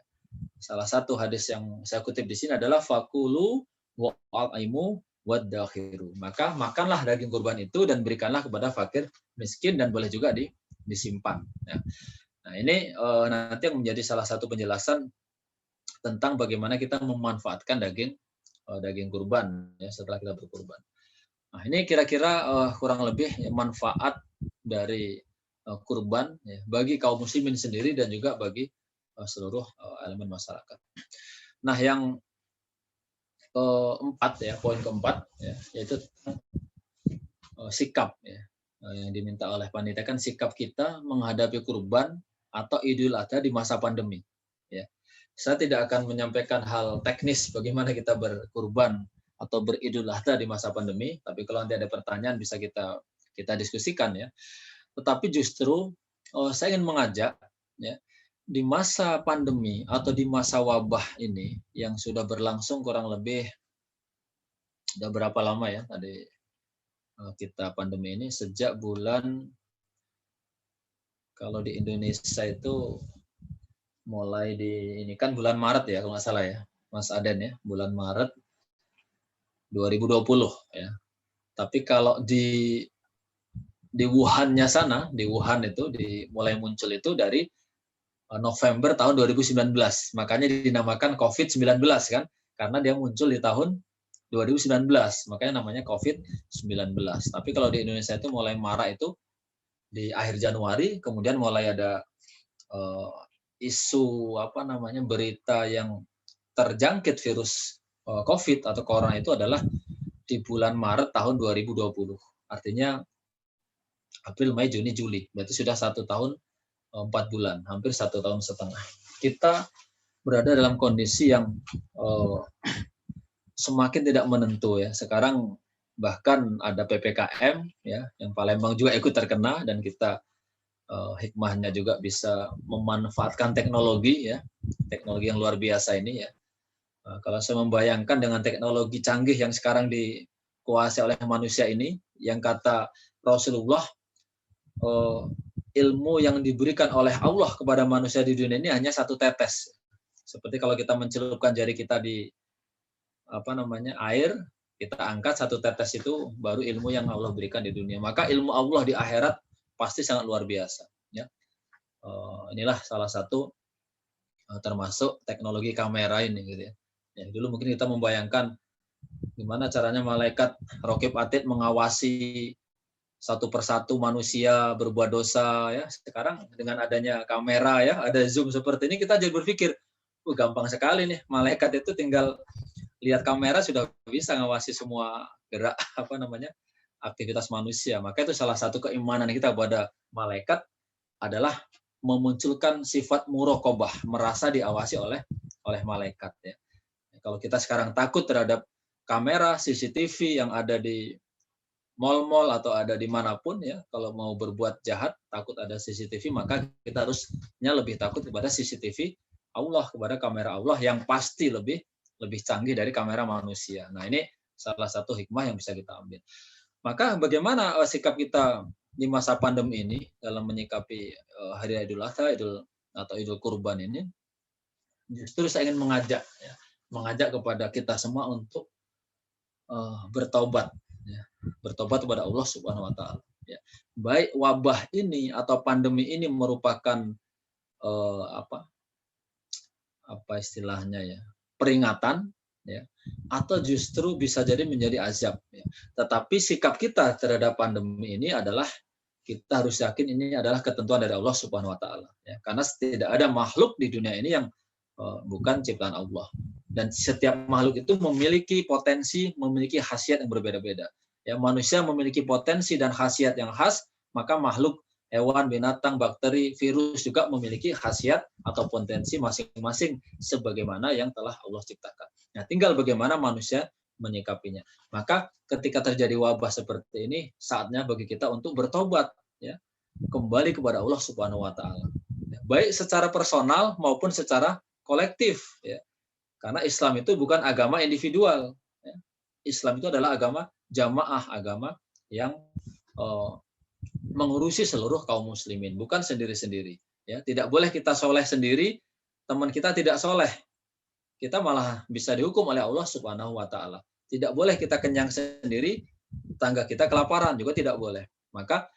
Salah satu hadis yang saya kutip di sini adalah fakulu wa'aimu wadakhiru. Maka makanlah daging kurban itu dan berikanlah kepada fakir, miskin dan boleh juga disimpan. Ya. Nah ini nanti yang menjadi salah satu penjelasan tentang bagaimana kita memanfaatkan daging kurban ya setelah kita berkurban. Nah, ini kira-kira kurang lebih ya, manfaat dari kurban ya, bagi kaum muslimin sendiri dan juga bagi seluruh elemen masyarakat. Nah, yang keempat ya, poin keempat ya, yaitu sikap ya, yang diminta oleh panitia kan sikap kita menghadapi kurban atau Idul Adha di masa pandemi. Ya, saya tidak akan menyampaikan hal teknis bagaimana kita berkurban atau beridul adha di masa pandemi, tapi kalau nanti ada pertanyaan bisa kita diskusikan ya. Tetapi justru saya ingin mengajak ya di masa pandemi atau di masa wabah ini yang sudah berlangsung kurang lebih sudah berapa lama ya tadi kita pandemi ini sejak bulan, kalau di Indonesia itu mulai ini kan bulan Maret ya kalau nggak salah ya Mas Aden ya, bulan Maret 2020 ya. Tapi kalau di Wuhan-nya sana, di Wuhan itu mulai muncul itu dari November tahun 2019. Makanya dinamakan COVID-19 kan, karena dia muncul di tahun 2019. Makanya namanya COVID-19. Tapi kalau di Indonesia itu mulai marak itu di akhir Januari, kemudian mulai ada isu berita yang terjangkit virus COVID atau corona itu adalah di bulan Maret tahun 2020. Artinya April, Mei, Juni, Juli. Berarti sudah 1 tahun 4 bulan, hampir 1 tahun setengah. Kita berada dalam kondisi yang semakin tidak menentu ya. Sekarang bahkan ada PPKM ya, yang Palembang juga ikut terkena dan kita hikmahnya juga bisa memanfaatkan teknologi ya, teknologi yang luar biasa ini ya. Kalau saya membayangkan dengan teknologi canggih yang sekarang dikuasai oleh manusia ini, yang kata Rasulullah, ilmu yang diberikan oleh Allah kepada manusia di dunia ini hanya 1 tetes. Seperti kalau kita mencelupkan jari kita di air, kita angkat 1 tetes itu baru ilmu yang Allah berikan di dunia. Maka ilmu Allah di akhirat pasti sangat luar biasa. Ya. Inilah salah satu termasuk teknologi kamera ini gitu ya. Ya, dulu mungkin kita membayangkan gimana caranya malaikat Raqib Atid mengawasi satu persatu manusia berbuat dosa ya. Sekarang dengan adanya kamera ya, ada zoom seperti ini, kita jadi berpikir, gampang sekali nih, malaikat itu tinggal lihat kamera sudah bisa ngawasi semua gerak aktivitas manusia. Maka itu salah satu keimanan kita pada malaikat adalah memunculkan sifat muraqabah, merasa diawasi oleh malaikat ya. Kalau kita sekarang takut terhadap kamera CCTV yang ada di mal-mal atau ada dimanapun ya, kalau mau berbuat jahat takut ada CCTV, maka kita harusnya lebih takut kepada CCTV Allah, kepada kamera Allah yang pasti lebih canggih dari kamera manusia. Nah ini salah satu hikmah yang bisa kita ambil. Maka bagaimana sikap kita di masa pandemi ini dalam menyikapi hari Idul Adha, Idul Kurban ini? Justru saya ingin mengajak ya, mengajak kepada kita semua untuk bertobat, ya. Bertobat kepada Allah Subhanahu Wa Taala. Ya. Baik wabah ini atau pandemi ini merupakan apa istilahnya ya, peringatan, ya, atau justru bisa jadi menjadi azab. Ya. Tetapi sikap kita terhadap pandemi ini adalah kita harus yakin ini adalah ketentuan dari Allah Subhanahu Wa Taala. Ya. Karena tidak ada makhluk di dunia ini yang bukan ciptaan Allah. Dan setiap makhluk itu memiliki potensi, memiliki khasiat yang berbeda-beda. Ya, manusia memiliki potensi dan khasiat yang khas, maka makhluk, hewan, binatang, bakteri, virus juga memiliki khasiat atau potensi masing-masing sebagaimana yang telah Allah ciptakan. Nah, tinggal bagaimana manusia menyikapinya. Maka ketika terjadi wabah seperti ini, saatnya bagi kita untuk bertobat, ya, kembali kepada Allah Subhanahu Wa Taala. Baik secara personal maupun secara kolektif, ya. Karena Islam itu bukan agama individual. Ya. Islam itu adalah agama jamaah, agama yang mengurusi seluruh kaum muslimin, bukan sendiri-sendiri. Ya, tidak boleh kita soleh sendiri, teman kita tidak soleh. Kita malah bisa dihukum oleh Allah Subhanahu Wa Taala. Tidak boleh kita kenyang sendiri, tetangga kita kelaparan juga tidak boleh. Maka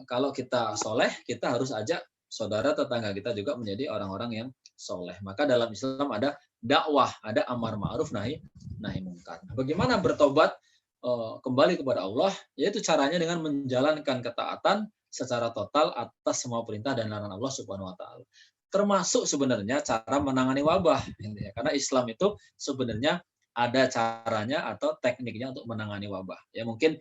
kalau kita soleh, kita harus ajak saudara tetangga kita juga menjadi orang-orang yang soleh. Maka dalam Islam ada dakwah, ada amar ma'ruf nahi mungkar. Bagaimana bertobat kembali kepada Allah? Yaitu caranya dengan menjalankan ketaatan secara total atas semua perintah dan larangan Allah Subhanahu Wa Taala. Termasuk sebenarnya cara menangani wabah. Karena Islam itu sebenarnya ada caranya atau tekniknya untuk menangani wabah. Ya mungkin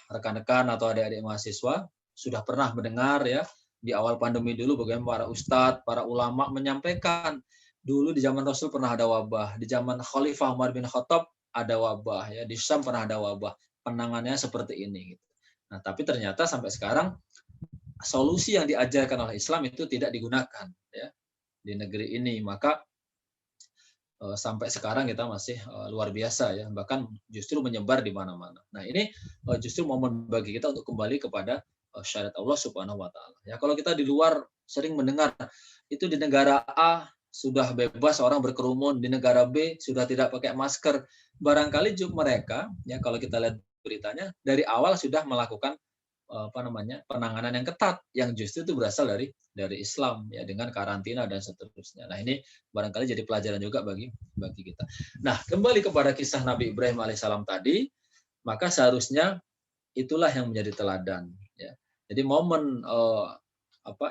rekan-rekan atau adik-adik mahasiswa sudah pernah mendengar ya di awal pandemi dulu bagaimana para ustadz, para ulama menyampaikan dulu di zaman Rasul pernah ada wabah, di zaman Khalifah Umar bin Khattab ada wabah, ya di Syam pernah ada wabah, penanganannya seperti ini. Gitu. Nah, tapi ternyata sampai sekarang solusi yang diajarkan oleh Islam itu tidak digunakan, ya di negeri ini. Maka sampai sekarang kita masih luar biasa, ya bahkan justru menyebar di mana-mana. Nah, ini justru momen bagi kita untuk kembali kepada syariat Allah Subhanahu Wa Taala. Ya kalau kita di luar sering mendengar itu di negara A sudah bebas orang berkerumun, di negara B sudah tidak pakai masker. Barangkali juga mereka, ya kalau kita lihat beritanya dari awal sudah melakukan penanganan yang ketat, yang justru itu berasal dari Islam, ya dengan karantina dan seterusnya. Nah ini barangkali jadi pelajaran juga bagi kita. Nah kembali kepada kisah Nabi Ibrahim alaihissalam tadi, maka seharusnya itulah yang menjadi teladan. Ya. Jadi momen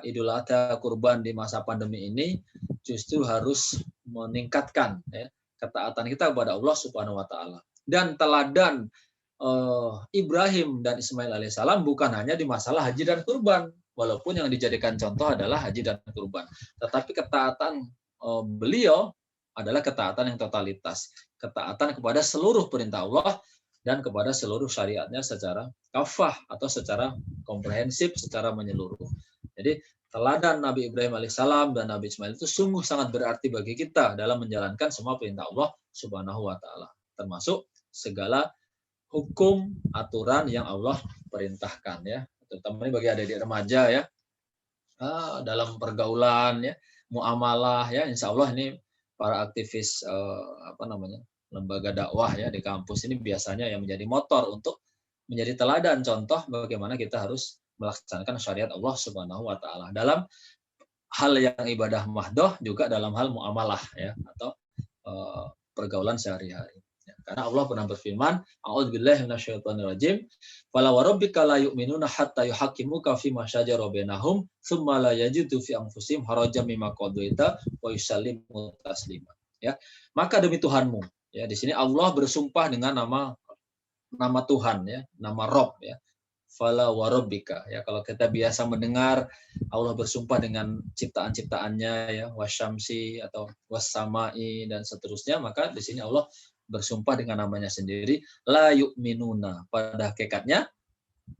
Idul Adha kurban di masa pandemi ini justru harus meningkatkan ya, ketaatan kita kepada Allah Subhanahu Wa Taala. Dan teladan Ibrahim dan Ismail alaihissalam bukan hanya di masalah haji dan kurban, walaupun yang dijadikan contoh adalah haji dan kurban, tetapi ketaatan beliau adalah ketaatan yang totalitas, ketaatan kepada seluruh perintah Allah dan kepada seluruh syariatnya secara kafah atau secara komprehensif, secara menyeluruh. Jadi teladan Nabi Ibrahim alaihissalam dan Nabi Ismail itu sungguh sangat berarti bagi kita dalam menjalankan semua perintah Allah Subhanahu Wa Taala, termasuk segala hukum aturan yang Allah perintahkan, ya, terutama ini bagi adik-adik remaja ya, dalam pergaulan ya, muamalah ya, insya Allah ini para aktivis lembaga dakwah ya di kampus ini biasanya yang menjadi motor untuk menjadi teladan contoh bagaimana kita harus melaksanakan syariat Allah Subhanahu Wa Taala dalam hal yang ibadah mahdoh, juga dalam hal muamalah ya atau pergaulan sehari-hari. Karena Allah pernah berfirman, A'udzubillahi minasyaitonirrajim, "Fala warabbika la yu'minuna hatta yuhaqqimuka fima shajara bainahum, tsumma la yajidu fi anfusihim harajan mimma qadaita wa yusallimu taslima." Ya. Maka demi Tuhanmu, ya di sini Allah bersumpah dengan nama Tuhan ya, nama Rob ya. Fala warabbika ya, kalau kita biasa mendengar Allah bersumpah dengan ciptaan-ciptaannya ya, wasyamsi atau wassamai dan seterusnya, maka di sini Allah bersumpah dengan namanya sendiri, la yu'minuna. Pada hakikatnya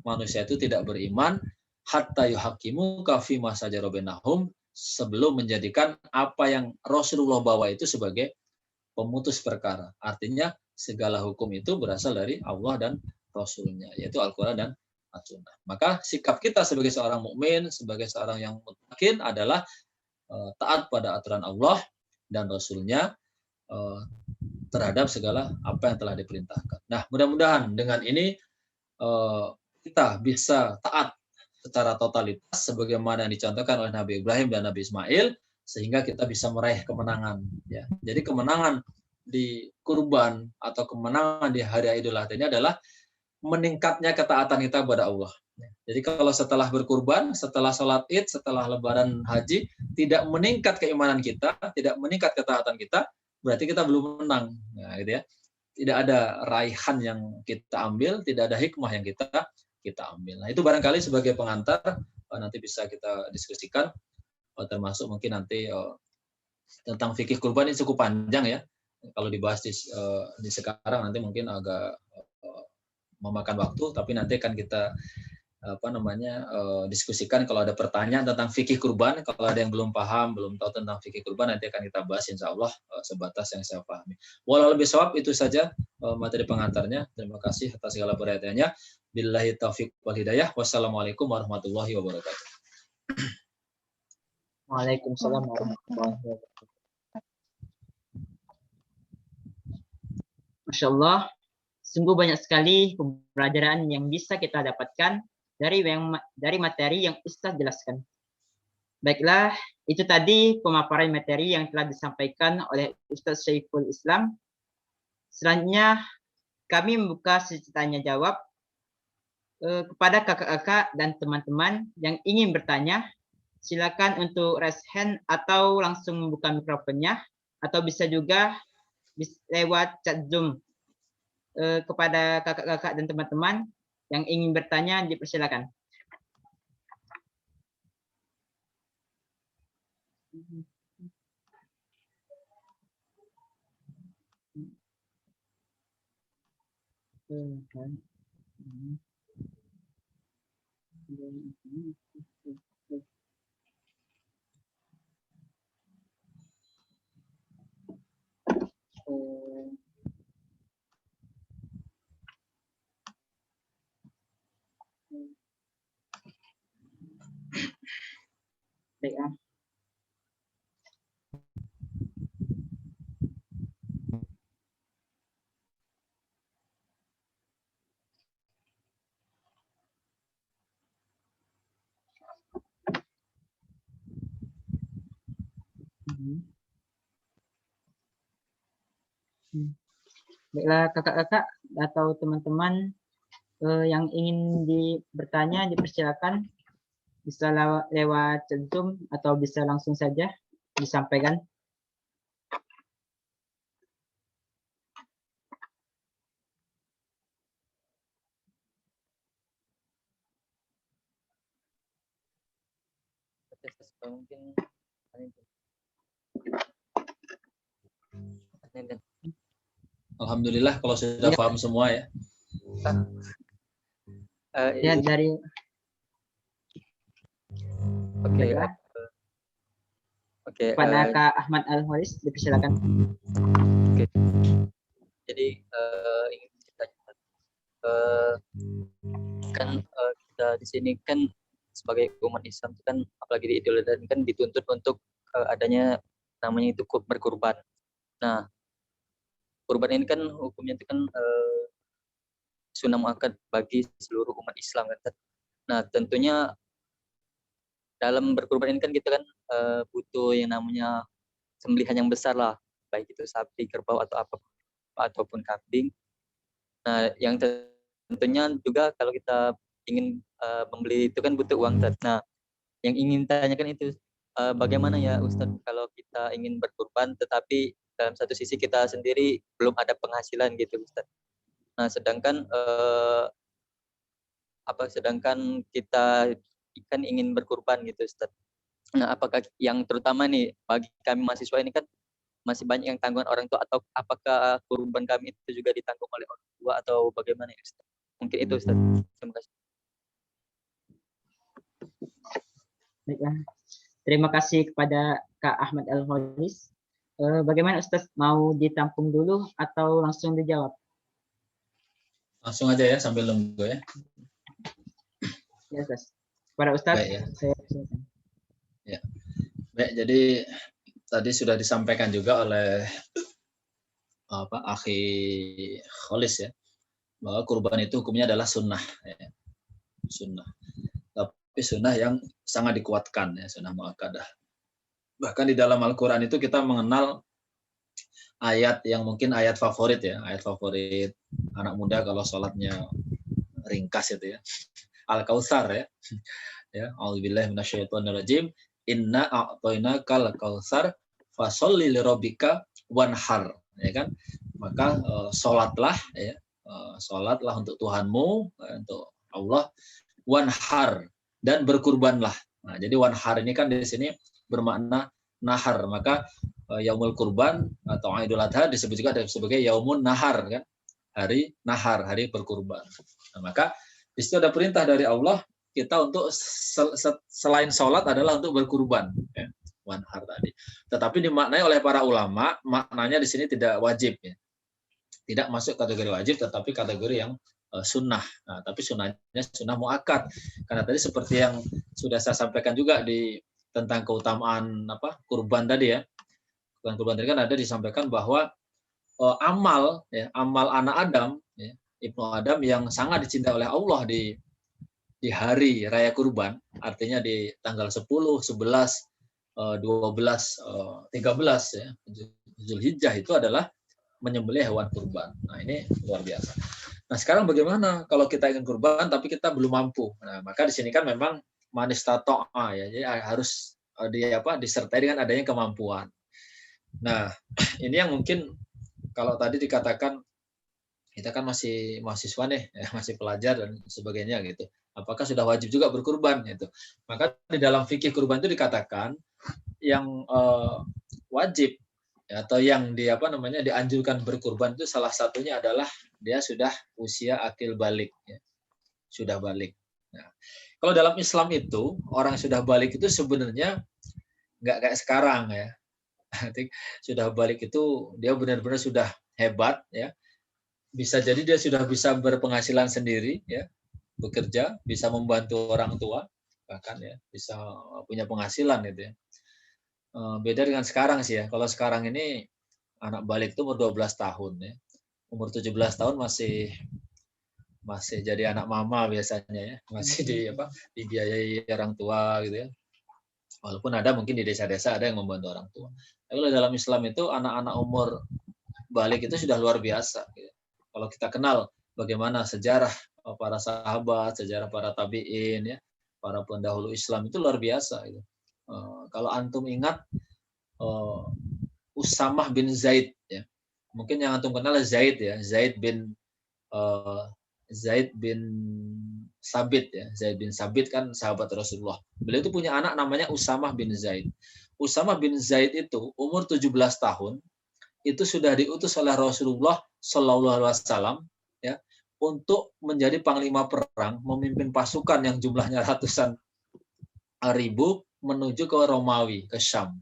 manusia itu tidak beriman hatta yuhaqqimuka fima shajara bainahum, sebelum menjadikan apa yang Rasulullah bawa itu sebagai pemutus perkara. Artinya segala hukum itu berasal dari Allah dan Rasulnya, yaitu Al-Quran dan As-Sunnah. Maka sikap kita sebagai seorang mukmin, sebagai seorang yang muttaqin adalah taat pada aturan Allah dan Rasulnya, terhadap segala apa yang telah diperintahkan. Nah, mudah-mudahan dengan ini kita bisa taat secara totalitas sebagaimana yang dicontohkan oleh Nabi Ibrahim dan Nabi Ismail, sehingga kita bisa meraih kemenangan. Ya. Jadi kemenangan di kurban atau kemenangan di hari Idul Adha ini adalah meningkatnya ketaatan kita kepada Allah. Jadi kalau setelah berkurban, setelah sholat id, setelah lebaran haji, tidak meningkat keimanan kita, tidak meningkat ketaatan kita, berarti kita belum menang. Nah, gitu ya. Tidak ada raihan yang kita ambil, tidak ada hikmah yang kita ambil. Nah, itu barangkali sebagai pengantar nanti bisa kita diskusikan, termasuk mungkin nanti tentang fikih kurban ini cukup panjang ya. Kalau dibahas di sekarang nanti mungkin agak memakan waktu, tapi nanti akan kita diskusikan kalau ada pertanyaan tentang fikih kurban. Kalau ada yang belum paham, belum tahu tentang fikih kurban, nanti akan kita bahas insya Allah sebatas yang saya pahami. Walau lebih sawab, itu saja materi pengantarnya. Terima kasih atas segala perhatiannya. Billahi taufiq wal hidayah. Wassalamualaikum warahmatullahi wabarakatuh. Waalaikumsalam warahmatullahi wabarakatuh. Masya Allah, sungguh banyak sekali pembelajaran yang bisa kita dapatkan dari materi yang Ustaz jelaskan. Baiklah, itu tadi pemaparan materi yang telah disampaikan oleh Ustaz Syaiful Islam. Selanjutnya, kami membuka sesi tanya jawab kepada kakak-kakak dan teman-teman yang ingin bertanya. Silakan untuk raise hand atau langsung membuka mikrofonnya, atau bisa juga lewat chat Zoom. Kepada kakak-kakak dan teman-teman yang ingin bertanya, dipersilakan. Baiklah. Baiklah kakak-kakak atau teman-teman yang ingin bertanya, dipersilakan, bisa lewat chat Zoom atau bisa langsung saja disampaikan. Alhamdulillah kalau sudah paham semua ya. Ya, dari Oke. Pada Kak Ahmad Al-Horis, dipersilakan. Oke. Jadi ingin bertanya, kan kita di sini kan sebagai umat Islam kan, apalagi di Idul Adha kan dituntut untuk adanya namanya itu berkurban. Nah, kurban ini kan hukumnya itu kan sunnah muakkad bagi seluruh umat Islam kan. Nah, tentunya dalam berkurban ini kan kita kan butuh yang namanya sembelihan yang besar lah, baik itu sapi, kerbau atau ataupun kambing. Nah, yang tentunya juga kalau kita ingin membeli itu kan butuh uang. Nah, yang ingin tanyakan itu bagaimana ya Ustadz kalau kita ingin berkurban tetapi dalam satu sisi kita sendiri belum ada penghasilan gitu Ustadz. Nah, sedangkan kita kan ingin berkurban gitu Ustadz. Nah, apakah yang terutama nih bagi kami mahasiswa ini kan masih banyak yang tanggungan orang tua, atau apakah kurban kami itu juga ditanggung oleh orang tua atau bagaimana ya Ustadz? Mungkin itu Ustadz. Terima kasih. Baiklah. Terima kasih kepada Kak Ahmad Al-Horis. Bagaimana Ustaz, mau ditampung dulu atau langsung dijawab? Langsung aja ya sambil nunggu ya. Ya Ustaz. Kepada Ustaz, baik, ya. Saya persilakan. Ya. Baik, jadi tadi sudah disampaikan juga oleh akhi Kholis ya, bahwa kurban itu hukumnya adalah sunnah ya. Sunnah, tapi sunnah yang sangat dikuatkan ya, sunnah muakkadah. Bahkan di dalam Al-Quran itu kita mengenal ayat yang mungkin ayat favorit ya, ayat favorit anak muda kalau sholatnya ringkas itu ya, Al-Kautsar ya. Ya, A'udzubillahi minasyaitonirrajim. Inna a'tainakal kautsar fasholli lirabbika wanhar, ya kan? Maka sholatlah ya, sholatlah untuk Tuhanmu, untuk Allah, wanhar, dan berkurbanlah. Nah, jadi wanhar ini kan di sini bermakna nahar, maka yaumul kurban atau Idul Adha disebut juga sebagai yaumun nahar kan, hari nahar, hari berkurban. Nah, maka di situ ada perintah dari Allah kita untuk selain sholat adalah untuk berkurban ya, wanhar tadi. Tetapi dimaknai oleh para ulama, maknanya di sini tidak wajib ya. Tidak masuk kategori wajib, tetapi kategori yang sunnah. Nah, tapi sunnahnya sunnah muakkad. Karena tadi seperti yang sudah saya sampaikan juga di tentang keutamaan kurban tadi ya. Kurban tadi kan ada disampaikan bahwa amal ya, amal anak Adam ya, Ibnu Adam yang sangat dicintai oleh Allah di hari raya kurban, artinya di tanggal 10, 11, 12, 13 ya, Zulhijjah itu adalah menyembelih hewan kurban. Nah, ini luar biasa. Nah, sekarang bagaimana kalau kita ingin kurban tapi kita belum mampu? Nah, maka di sini kan memang manis tato'a ya, jadi harus disertai dengan adanya kemampuan. Nah, ini yang mungkin kalau tadi dikatakan kita kan masih mahasiswa nih, ya, masih pelajar dan sebagainya gitu. Apakah sudah wajib juga berkurban gitu? Maka di dalam fikih kurban itu dikatakan yang wajib ya, atau yang dianjurkan berkurban itu salah satunya adalah dia sudah usia akil balik ya. Sudah balik. Nah, kalau dalam Islam itu orang sudah balik itu sebenarnya nggak kayak sekarang ya. Sudah balik itu dia benar-benar sudah hebat ya. Bisa jadi dia sudah bisa berpenghasilan sendiri ya, bekerja, bisa membantu orang tua, bahkan ya bisa punya penghasilan gitu ya. Beda dengan sekarang sih ya. Kalau sekarang ini anak balik itu umur 12 tahun ya. Umur 17 tahun masih jadi anak mama biasanya ya. Masih dibiayai orang tua gitu ya. Walaupun ada mungkin di desa-desa ada yang membantu orang tua. Tapi kalau dalam Islam itu anak-anak umur balik itu sudah luar biasa gitu. Kalau kita kenal bagaimana sejarah para sahabat, sejarah para tabi'in, ya, para pendahulu Islam itu luar biasa. Gitu. Kalau antum ingat Usamah bin Zaid, ya, mungkin yang antum kenal Zaid ya, Zaid bin Sabit ya, Zaid bin Sabit kan sahabat Rasulullah. Beliau itu punya anak namanya Usamah bin Zaid. Usamah bin Zaid itu umur 17 tahun. Itu sudah diutus oleh Rasulullah Shallallahu Alaihi Wasallam ya untuk menjadi panglima perang, memimpin pasukan yang jumlahnya ratusan ribu menuju ke Romawi, ke Syam.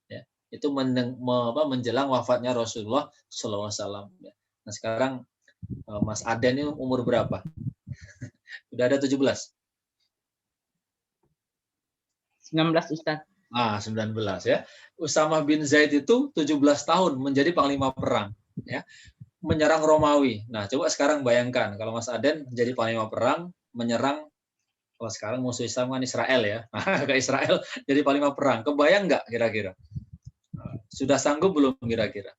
Ya, itu menjelang wafatnya Rasulullah Shallallahu Alaihi Wasallam. Ya. Nah sekarang Mas Aden ini umur berapa? Udah ada 17? 19 Ustaz. 19 ya. Usamah bin Zaid itu 17 tahun menjadi panglima perang ya. Menyerang Romawi. Nah, coba sekarang bayangkan kalau Mas Aden jadi panglima perang menyerang, kalau sekarang musuh Islam kan Israel ya. Ke Israel jadi panglima perang. Kebayang nggak kira-kira? Sudah sanggup belum kira-kira?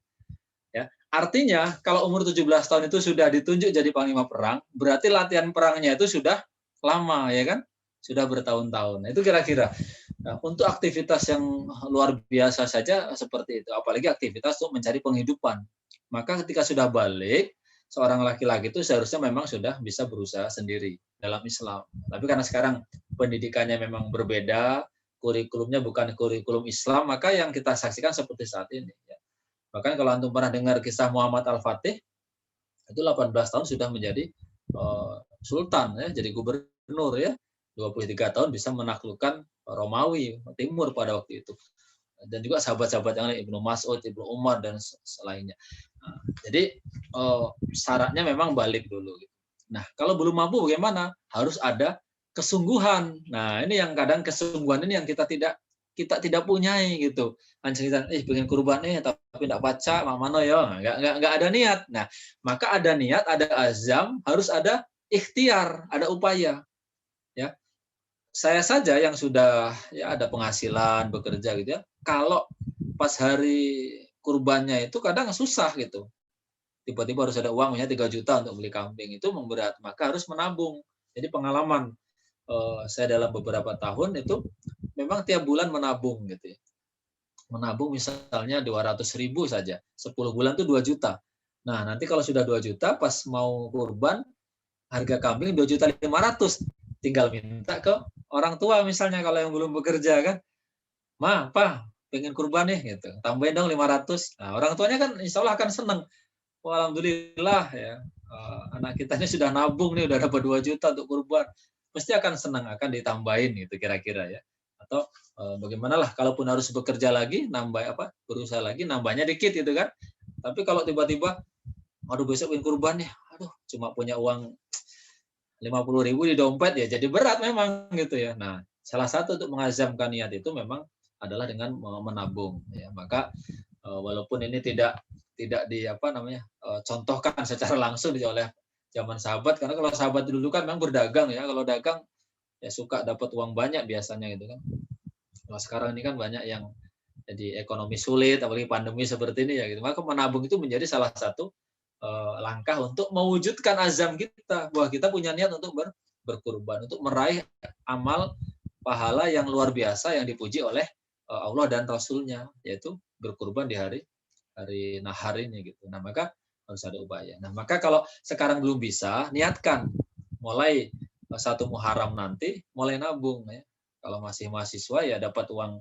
Ya. Artinya kalau umur 17 tahun itu sudah ditunjuk jadi panglima perang, berarti latihan perangnya itu sudah lama ya kan? Sudah bertahun-tahun. Nah, itu kira-kira. Nah, untuk aktivitas yang luar biasa saja seperti itu, apalagi aktivitas untuk mencari penghidupan. Maka ketika sudah balik, seorang laki-laki itu seharusnya memang sudah bisa berusaha sendiri dalam Islam. Tapi karena sekarang pendidikannya memang berbeda, kurikulumnya bukan kurikulum Islam, maka yang kita saksikan seperti saat ini. Bahkan kalau antum pernah dengar kisah Muhammad Al-Fatih, itu 18 tahun sudah menjadi sultan, ya, jadi gubernur ya. 23 tahun bisa menaklukkan Romawi Timur pada waktu itu. Dan juga sahabat-sahabat yang lain, Ibnu Mas'ud, Ibnu Umar, dan selainnya. Nah, jadi syaratnya memang balik dulu. Nah, kalau belum mampu bagaimana? Harus ada kesungguhan. Nah, ini yang kadang kesungguhan ini yang kita tidak kita tidak punyai gitu. Cerita, pengen kurban tapi tidak baca, mana ya, nggak ada niat. Nah, maka ada niat, ada azam, harus ada ikhtiar, ada upaya. Ya, saya saja yang sudah ya ada penghasilan bekerja gitu ya. Kalau pas hari kurbannya itu kadang susah gitu. Tiba-tiba harus ada uang, misalnya 3 juta untuk beli kambing, itu memberat, maka harus menabung. Jadi pengalaman saya dalam beberapa tahun itu memang tiap bulan menabung gitu ya. Menabung misalnya 200.000 saja, 10 bulan itu 2 juta. Nah, nanti kalau sudah 2 juta pas mau kurban, harga kambing 2.500.000, tinggal minta ke orang tua misalnya kalau yang belum bekerja kan. Ma, Pa, pengen kurban nih gitu. Tambahin dong 500. Nah, orang tuanya kan insya Allah akan senang. Wah, alhamdulillah ya. Anak kita ini sudah nabung nih, udah dapat 2 juta untuk kurban. Pasti akan senang, akan ditambahin gitu kira-kira ya. Atau bagaimanalah kalaupun harus bekerja lagi, berusaha lagi, nambahnya dikit gitu kan. Tapi kalau tiba-tiba, aduh besok ingin kurban nih, aduh cuma punya uang 50.000 di dompet ya, jadi berat memang gitu ya. Nah, salah satu untuk mengazamkan niat itu memang adalah dengan menabung. Ya, maka walaupun ini tidak contohkan secara langsung oleh zaman sahabat, karena kalau sahabat dulu kan memang berdagang ya, kalau dagang ya suka dapat uang banyak biasanya gitu kan. Kalau sekarang ini kan banyak yang jadi ekonomi sulit, apalagi pandemi seperti ini ya gitu. Maka menabung itu menjadi salah satu langkah untuk mewujudkan azam kita bahwa kita punya niat untuk berkurban, untuk meraih amal pahala yang luar biasa yang dipuji oleh Allah dan Rasul-Nya, yaitu berkurban di hari nahar ini gitu. Nah, maka harus ada upaya. Nah, maka kalau sekarang belum bisa, niatkan mulai 1 Muharram nanti mulai nabung ya. Kalau masih mahasiswa ya dapat uang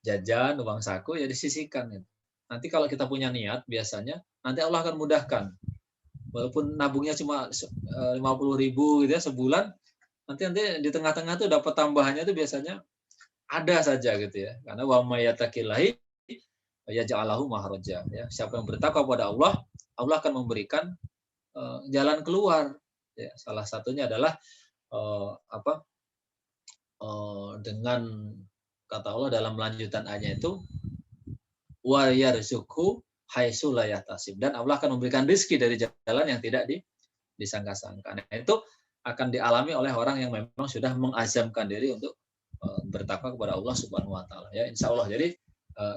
jajan, uang saku ya disisihkan gitu. Nanti kalau kita punya niat biasanya nanti Allah akan mudahkan. Walaupun nabungnya cuma 50.000 gitu ya sebulan, nanti di tengah-tengah tuh dapat tambahannya tuh biasanya ada saja gitu ya. Karena wa may yattaqillahi yaj'alahu makhraja ya. Siapa yang bertakwa kepada Allah, Allah akan memberikan jalan keluar. Ya, salah satunya adalah dengan kata Allah dalam lanjutan ayat itu wa yarzuqhu haitsu la yahtasib, dan Allah akan memberikan rezeki dari jalan yang tidak disangka-sangka. Nah, itu akan dialami oleh orang yang memang sudah mengazamkan diri untuk bertakwa kepada Allah Subhanahu wa taala ya, insya Allah. Jadi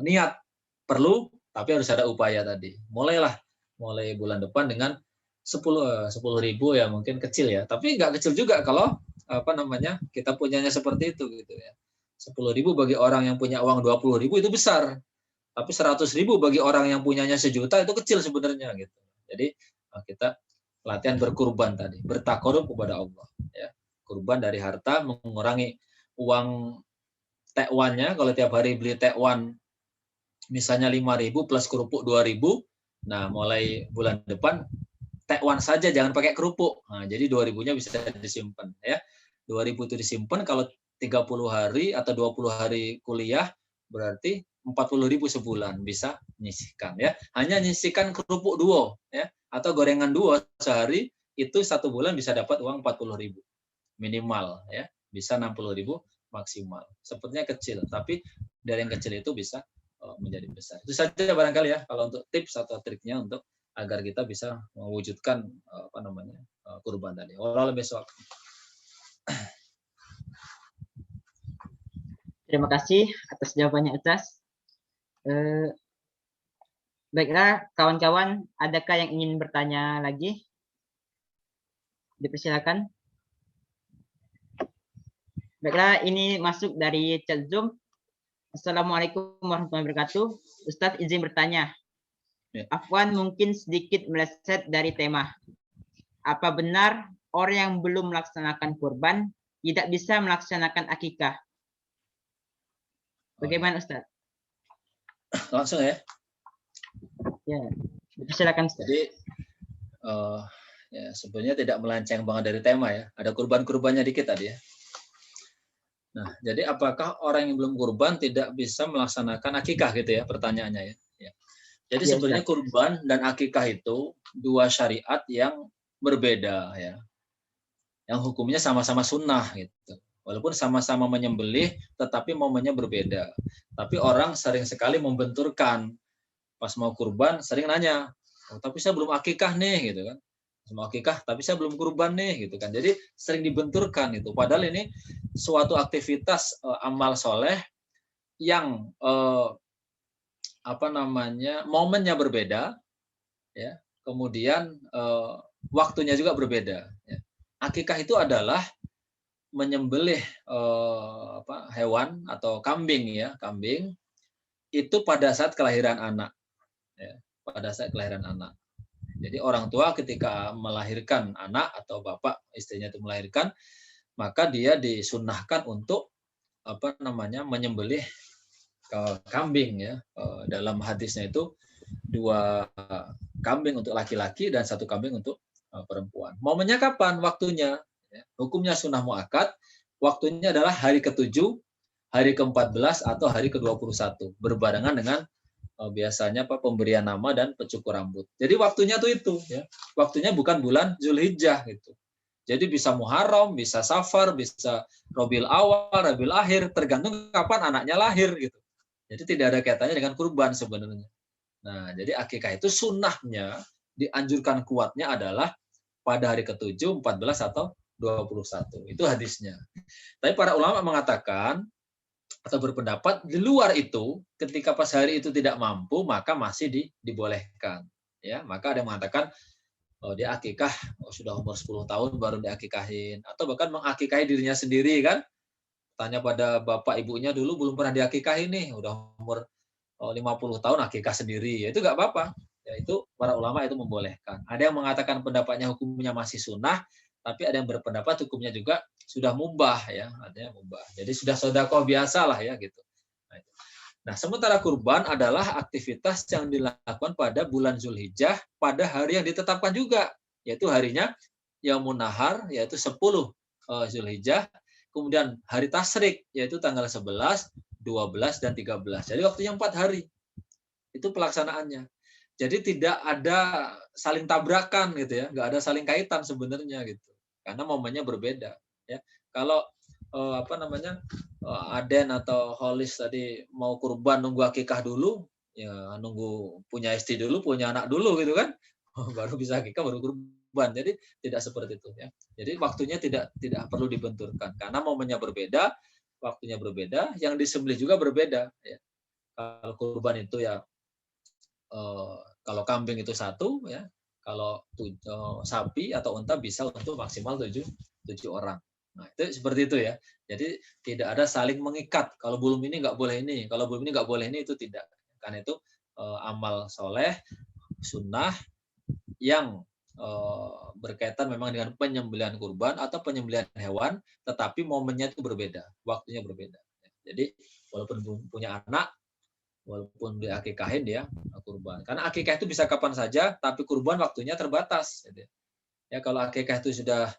niat perlu, tapi harus ada upaya tadi. Mulai bulan depan dengan 10.000 ya, mungkin kecil ya, tapi nggak kecil juga kalau kita punyanya seperti itu gitu ya. 10.000 bagi orang yang punya uang 20.000 itu besar, tapi 100.000 bagi orang yang punyanya 1 juta itu kecil sebenarnya gitu. Jadi kita latihan berkurban tadi, bertakarub kepada Allah ya. Kurban dari harta, mengurangi uang tekwannya. Kalau tiap hari beli tekwan misalnya 5.000 plus kerupuk 2.000, nah mulai bulan depan tekwan saja, jangan pakai kerupuk. Nah, jadi 2.000-nya bisa disimpan ya. 2.000 itu disimpan, kalau 30 hari atau 20 hari kuliah berarti 40.000 sebulan bisa menyisihkan ya. Hanya menyisihkan kerupuk duo ya atau gorengan duo sehari itu 1 bulan bisa dapat uang 40.000 minimal ya. Bisa 60.000 maksimal. Sepertinya kecil, tapi dari yang kecil itu bisa menjadi besar. Itu saja barangkali ya kalau untuk tips atau triknya untuk agar kita bisa mewujudkan kurban tadi. Wallahu besok. Terima kasih atas jawabannya Ustaz. Baiklah kawan-kawan, adakah yang ingin bertanya lagi? Dipersilakan. Baiklah, ini masuk dari chat Zoom. Assalamualaikum warahmatullahi wabarakatuh. Ustaz izin bertanya. Ya. Afwan mungkin sedikit meleset dari tema. Apa benar orang yang belum melaksanakan kurban tidak bisa melaksanakan akikah? Bagaimana Ustaz? Langsung ya. Ya, silakan Ustaz. Jadi ya sebenarnya tidak melenceng banget dari tema ya. Ada kurban-kurbannya dikit tadi ya. Nah, jadi apakah orang yang belum kurban tidak bisa melaksanakan akikah gitu ya pertanyaannya ya. Jadi Ya, sebenarnya Ustaz. kurban dan akikah itu 2 syariat yang berbeda ya. Yang hukumnya sama-sama sunnah gitu. Walaupun sama-sama menyembelih, tetapi momennya berbeda. Tapi orang sering sekali membenturkan. Pas mau kurban, sering nanya, oh, tapi saya belum akikah nih, gitu kan. Mau akikah, tapi saya belum kurban nih, gitu kan. Jadi sering dibenturkan itu. Padahal ini suatu aktivitas amal soleh yang momennya berbeda, ya. Kemudian waktunya juga berbeda. Ya. Akikah itu adalah menyembelih hewan atau kambing, ya, kambing itu pada saat kelahiran anak, ya, pada saat kelahiran anak. Jadi orang tua ketika melahirkan anak atau bapak istrinya itu melahirkan, maka dia disunnahkan untuk menyembelih kambing, ya. Dalam hadisnya itu 2 kambing untuk laki-laki dan 1 kambing untuk perempuan. Momennya kapan? Waktunya. Ya. Hukumnya sunnah muakkad. Waktunya adalah hari ke-7, hari ke-14 atau hari ke-21 berbarengan dengan biasanya pemberian nama dan pencukur rambut. Jadi waktunya tuh itu, ya. Waktunya bukan bulan Zulhijjah gitu. Jadi bisa Muharram, bisa Safar, bisa Rabiul Awal, Rabiul Akhir, tergantung kapan anaknya lahir gitu. Jadi tidak ada kaitannya dengan kurban sebenarnya. Nah, jadi akikah itu sunnahnya dianjurkan kuatnya adalah pada hari ke-7, 14 atau 21. Itu hadisnya. Tapi para ulama mengatakan atau berpendapat di luar itu, ketika pas hari itu tidak mampu, maka masih dibolehkan. Ya, maka ada yang mengatakan dia akikah sudah umur 10 tahun baru diakikahin, atau bahkan mengakikahi dirinya sendiri kan. Tanya pada bapak ibunya dulu belum pernah diakikahin nih, udah umur 50 tahun akikah sendiri. Ya, itu nggak apa-apa. Ya, itu para ulama itu membolehkan. Ada yang mengatakan pendapatnya hukumnya masih sunnah, tapi ada yang berpendapat hukumnya juga sudah mubah, ya, artinya mubah. Jadi sudah sedekah biasa lah, ya, gitu. Nah, sementara kurban adalah aktivitas yang dilakukan pada bulan Zulhijjah pada hari yang ditetapkan juga, yaitu harinya Yaumun Nahar, yaitu 10 Zulhijjah, kemudian hari Tasyrik, yaitu tanggal 11, 12 dan 13. Jadi waktunya 4 hari. Itu pelaksanaannya. Jadi tidak ada saling tabrakan gitu, ya, nggak ada saling kaitan sebenarnya gitu. Karena momennya berbeda, ya. Kalau Aden atau Holis tadi mau kurban nunggu akikah dulu, ya nunggu punya istri dulu, punya anak dulu gitu kan. Baru bisa akikah, baru kurban. Jadi tidak seperti itu, ya. Jadi waktunya tidak perlu dibenturkan karena momennya berbeda, waktunya berbeda, yang disembelih juga berbeda, ya. Kalau kurban itu ya kalau kambing itu 1, ya. Kalau sapi atau unta bisa untuk maksimal 7 orang. Nah, itu seperti itu, ya. Jadi tidak ada saling mengikat. Kalau belum ini nggak boleh ini, kalau belum ini nggak boleh ini, itu tidak. Karena itu amal soleh, sunnah yang berkaitan memang dengan penyembelihan kurban atau penyembelihan hewan, tetapi momennya itu berbeda, waktunya berbeda. Jadi walaupun belum punya anak, walaupun diakikahin dia kurban. Karena akikah itu bisa kapan saja, tapi kurban waktunya terbatas. Ya, kalau akikah itu sudah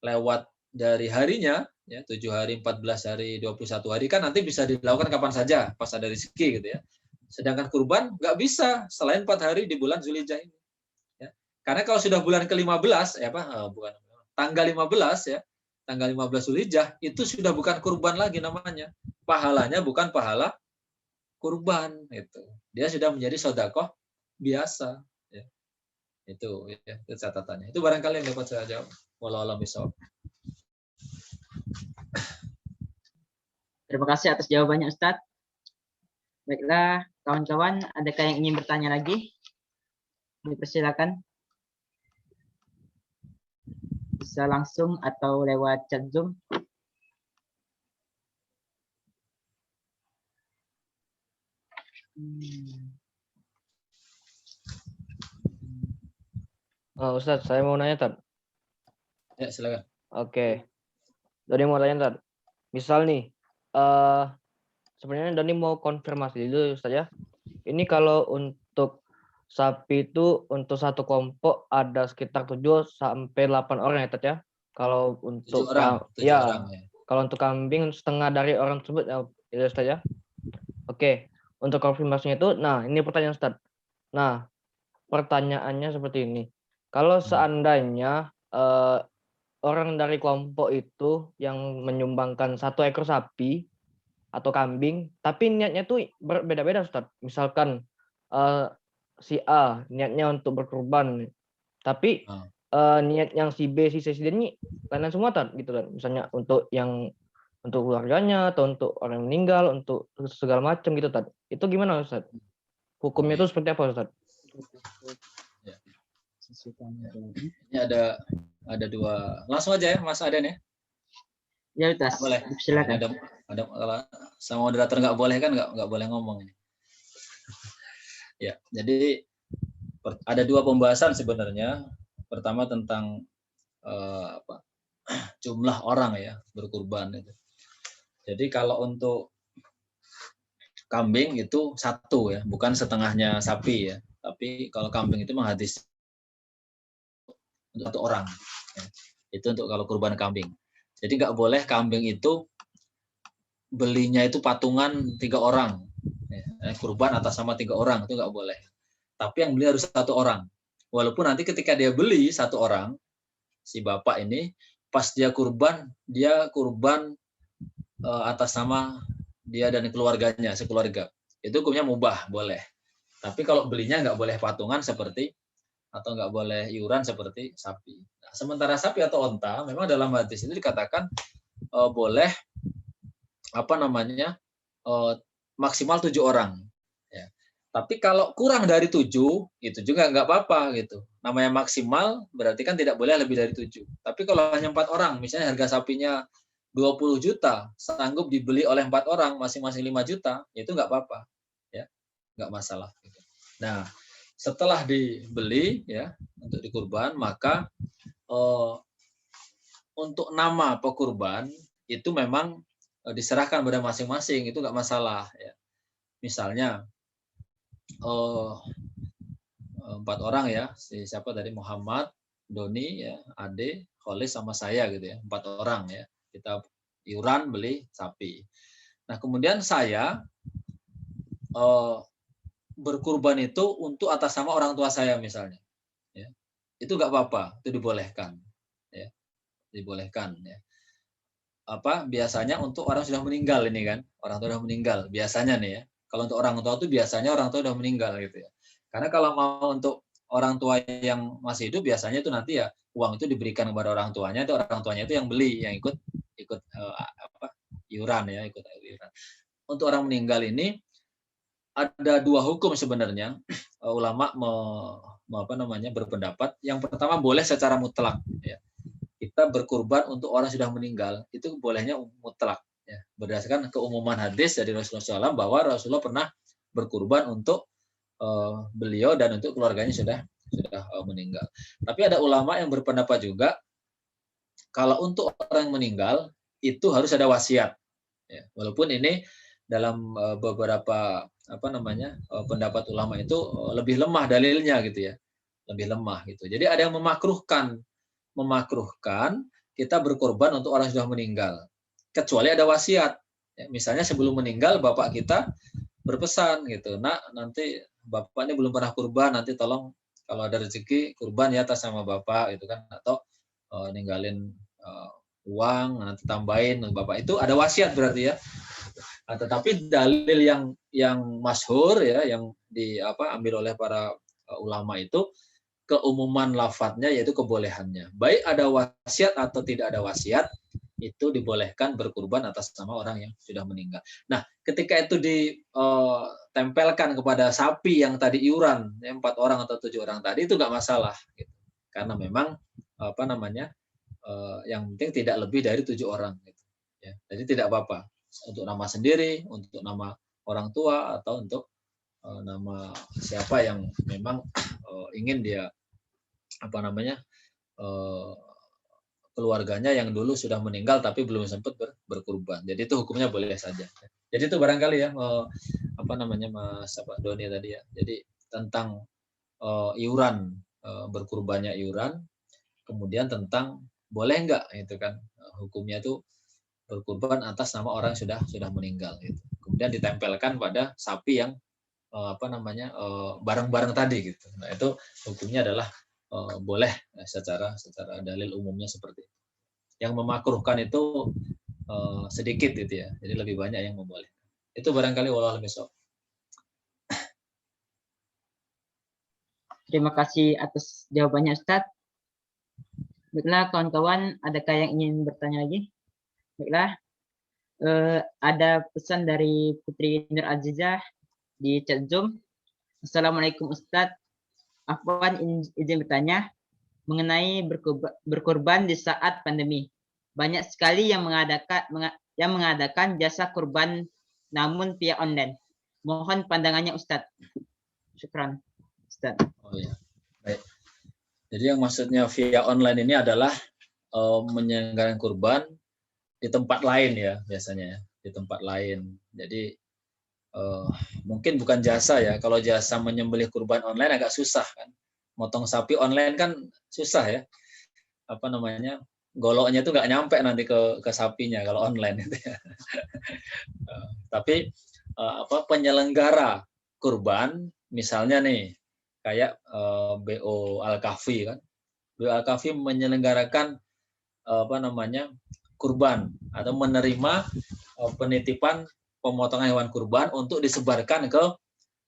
lewat dari harinya, ya 7 hari, 14 hari, 21 hari, kan nanti bisa dilakukan kapan saja, pas ada rezeki gitu, ya. Sedangkan kurban nggak bisa selain 4 hari di bulan Zulhijjah ini. Ya. Karena kalau sudah bulan ke-15, tanggal 15, ya, tanggal 15 Zulhijjah, itu sudah bukan kurban lagi namanya. Pahalanya bukan pahala kurban, itu. Dia sudah menjadi sedekah biasa, ya. Itu, ya, itu catatannya. Itu barangkali yang dapat saya jawab. Wallahu a'lam bishawab. Terima kasih atas jawabannya, Ustadz. Baiklah, kawan-kawan, adakah yang ingin bertanya lagi? Dipersilakan. Bisa langsung atau lewat chat Zoom. Ustadz, saya mau nanya, Tad. Ya, silakan. Oke. Doni mau tanya, Tad. Misal nih, sebenarnya Doni mau konfirmasi dulu, Ustadz, ya. Ini kalau untuk sapi itu untuk satu kelompok ada sekitar 7 sampai 8 orang, ya, Tad, ya. Kalau untuk 7 orang, ya. Kalau untuk kambing setengah dari orang tersebut, ya, Ustadz, ya. Oke. Untuk konfirmasinya itu, nah ini pertanyaan, Ustadz. Nah, pertanyaannya seperti ini. Kalau seandainya orang dari kelompok itu yang menyumbangkan 1 ekor sapi atau kambing, tapi niatnya tuh berbeda-beda, Ustaz. Misalkan si A niatnya untuk berkurban, tapi niat yang si B, si C, si D ini lain semua, Tad, gitu kan. Misalnya untuk keluarganya atau untuk orang yang meninggal, untuk segala macam gitu, Tad. Itu gimana, Ustaz? Hukumnya itu seperti apa, Ustaz? Ya. Ini ada 2. Langsung aja ya, Mas Aden ya. Ya, Ustaz. Boleh. Silakan. Ada kalau sama moderator nggak boleh kan, nggak boleh ngomong ini. Ya, jadi ada 2 pembahasan sebenarnya. Pertama tentang jumlah orang ya berkurban itu. Jadi kalau untuk kambing itu 1 ya, bukan setengahnya sapi ya. Tapi kalau kambing itu hadis untuk 1 orang. Ya. Itu untuk kalau kurban kambing. Jadi nggak boleh kambing itu belinya itu patungan 3 orang. Ya, kurban atas nama 3 orang itu nggak boleh. Tapi yang beli harus 1 orang. Walaupun nanti ketika dia beli 1 orang, si bapak ini pas dia kurban atas nama dia dan keluarganya, sekeluarga. Itu hukumnya mubah, boleh. Tapi kalau belinya nggak boleh patungan atau nggak boleh iuran seperti sapi. Nah, sementara sapi atau onta, memang dalam hadis itu dikatakan boleh maksimal 7 orang. Ya. Tapi kalau kurang dari 7, itu juga nggak apa-apa gitu. Namanya maksimal berarti kan tidak boleh lebih dari 7. Tapi kalau hanya 4 orang, misalnya harga sapinya 20 juta, sanggup dibeli oleh 4 orang, masing-masing 5 juta, itu nggak apa-apa. Ya, nggak masalah. Gitu. Nah, setelah dibeli ya untuk dikurban, maka untuk nama pekurban itu memang diserahkan pada masing-masing, itu nggak masalah. Ya. Misalnya 4 orang ya, siapa tadi, Muhammad, Doni, ya, Ade, Kholis sama saya gitu ya, 4 orang ya. Kita iuran beli sapi. Nah kemudian saya berkurban itu untuk atas nama orang tua saya misalnya, ya. Itu nggak apa-apa, itu dibolehkan, ya, dibolehkan. Ya. Biasanya untuk orang sudah meninggal ini kan, orang tua sudah meninggal biasanya nih ya. Kalau untuk orang tua itu biasanya orang tua sudah meninggal gitu ya. Karena kalau mau untuk orang tua yang masih hidup biasanya itu nanti ya uang itu diberikan kepada orang tuanya, itu orang tuanya itu yang beli, yang ikut iuran ya, ikut iuran. Untuk orang meninggal ini ada 2 hukum sebenarnya. Ulama berpendapat. Yang pertama boleh secara mutlak ya. Kita berkurban untuk orang sudah meninggal itu bolehnya mutlak ya. Berdasarkan keumuman hadis dari Rasulullah SAW bahwa Rasulullah pernah berkurban untuk beliau dan untuk keluarganya sudah meninggal. Tapi ada ulama yang berpendapat juga kalau untuk orang yang meninggal itu harus ada wasiat. Ya. Walaupun ini dalam beberapa pendapat ulama itu lebih lemah dalilnya gitu ya, lebih lemah gitu. Jadi ada yang memakruhkan kita berkorban untuk orang yang sudah meninggal, kecuali ada wasiat. Ya, misalnya sebelum meninggal bapak kita berpesan gitu, nak nanti bapak ini belum pernah kurban, nanti tolong kalau ada rezeki kurban ya atas sama bapak gitu kan, atau ninggalin uang nanti tambahin bapak, itu ada wasiat berarti ya. Tetapi dalil yang masyhur ya, yang ambil oleh para ulama itu keumuman lafadznya yaitu kebolehannya. Baik ada wasiat atau tidak ada wasiat, itu dibolehkan berkurban atas nama orang yang sudah meninggal. Nah, ketika itu ditempelkan kepada sapi yang tadi iuran, 4 orang atau 7 orang tadi, itu nggak masalah. Gitu. Karena memang yang penting tidak lebih dari 7 orang. Gitu. Ya, jadi tidak apa-apa. Untuk nama sendiri, untuk nama orang tua, atau untuk nama siapa yang memang ingin dia keluarganya yang dulu sudah meninggal tapi belum sempat berkurban. Jadi itu hukumnya boleh saja. Jadi itu barangkali ya Mas Doni tadi ya. Jadi tentang iuran, berkurbannya iuran, kemudian tentang boleh enggak itu kan hukumnya itu berkurban atas nama orang yang sudah meninggal gitu. Kemudian ditempelkan pada sapi yang barang-barang tadi gitu. Nah, itu hukumnya adalah boleh secara dalil umumnya seperti itu. Yang memakruhkan itu sedikit gitu ya. Jadi lebih banyak yang membolehkan. Itu barangkali wallahu a'lam bishawab. Terima kasih atas jawabannya Ustadz. Baiklah kawan-kawan, adakah yang ingin bertanya lagi? Baiklah, ada pesan dari Putri Nur Azizah di chat Zoom. Assalamualaikum Ustadz. Afwan izin bertanya mengenai berkorban di saat pandemi. Banyak sekali yang mengadakan jasa kurban namun via online. Mohon pandangannya Ustadz. Syukran Ustadz. Oh ya, baik. Jadi yang maksudnya via online ini adalah menyelenggarakan kurban di tempat lain ya biasanya ya, di tempat lain. Jadi mungkin bukan jasa ya. Kalau jasa menyembelih kurban online agak susah kan. Motong sapi online kan susah ya. Apa namanya? Goloknya itu nggak nyampe nanti ke sapinya kalau online gitu ya. Tapi penyelenggara kurban misalnya nih kayak BO Al-Kahfi kan. BO Al-Kahfi menyelenggarakan kurban atau menerima penitipan pemotongan hewan kurban untuk disebarkan ke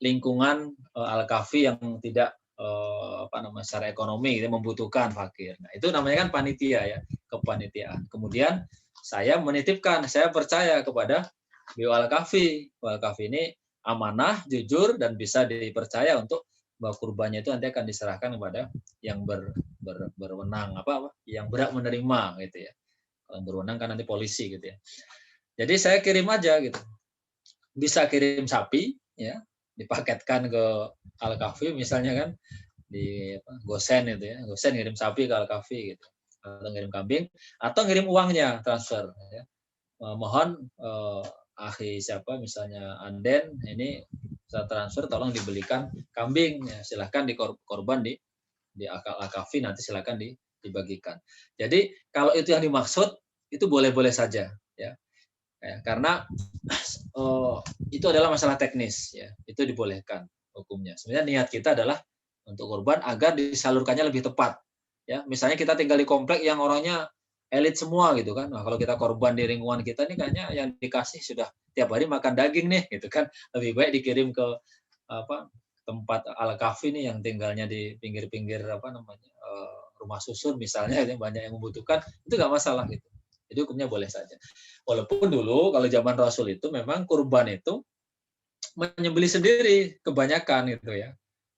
lingkungan Al-Kahfi yang tidak secara ekonomi gitu, membutuhkan fakir. Nah, itu namanya kan panitia ya, kepanitiaan. Kemudian saya menitipkan, saya percaya kepada BO Al-Kahfi. BO Al-Kahfi ini amanah, jujur dan bisa dipercaya untuk bahwa kurbannya itu nanti akan diserahkan kepada yang berwenang yang berhak menerima gitu ya. Kalau berwenang kan nanti polisi gitu ya. Jadi saya kirim aja gitu. Bisa kirim sapi ya, dipaketkan ke Al-Kahfi misalnya kan di Gosen itu ya. Gosen ngirim sapi ke Al-Kahfi gitu. Atau ngirim kambing atau ngirim uangnya transfer ya. Mohon akhi siapa misalnya Anden ini bisa transfer tolong dibelikan kambing ya, silahkan dikorban di Al-Kahfi nanti silahkan dibagikan. Jadi kalau itu yang dimaksud itu boleh-boleh saja ya. Karena itu adalah masalah teknis ya, itu dibolehkan hukumnya. Sebenarnya niat kita adalah untuk korban agar disalurkannya lebih tepat ya. Misalnya kita tinggal di komplek yang orangnya elit semua gitu kan. Nah, kalau kita korban di lingkungan kita ini kayaknya yang dikasih sudah tiap hari makan daging nih gitu kan. Lebih baik dikirim ke tempat Al-Kahfi nih yang tinggalnya di pinggir-pinggir rumah susun misalnya yang banyak yang membutuhkan, itu nggak masalah gitu. Jadi hukumnya boleh saja. Walaupun dulu kalau zaman Rasul itu memang kurban itu menyembelih sendiri kebanyakan gitu ya.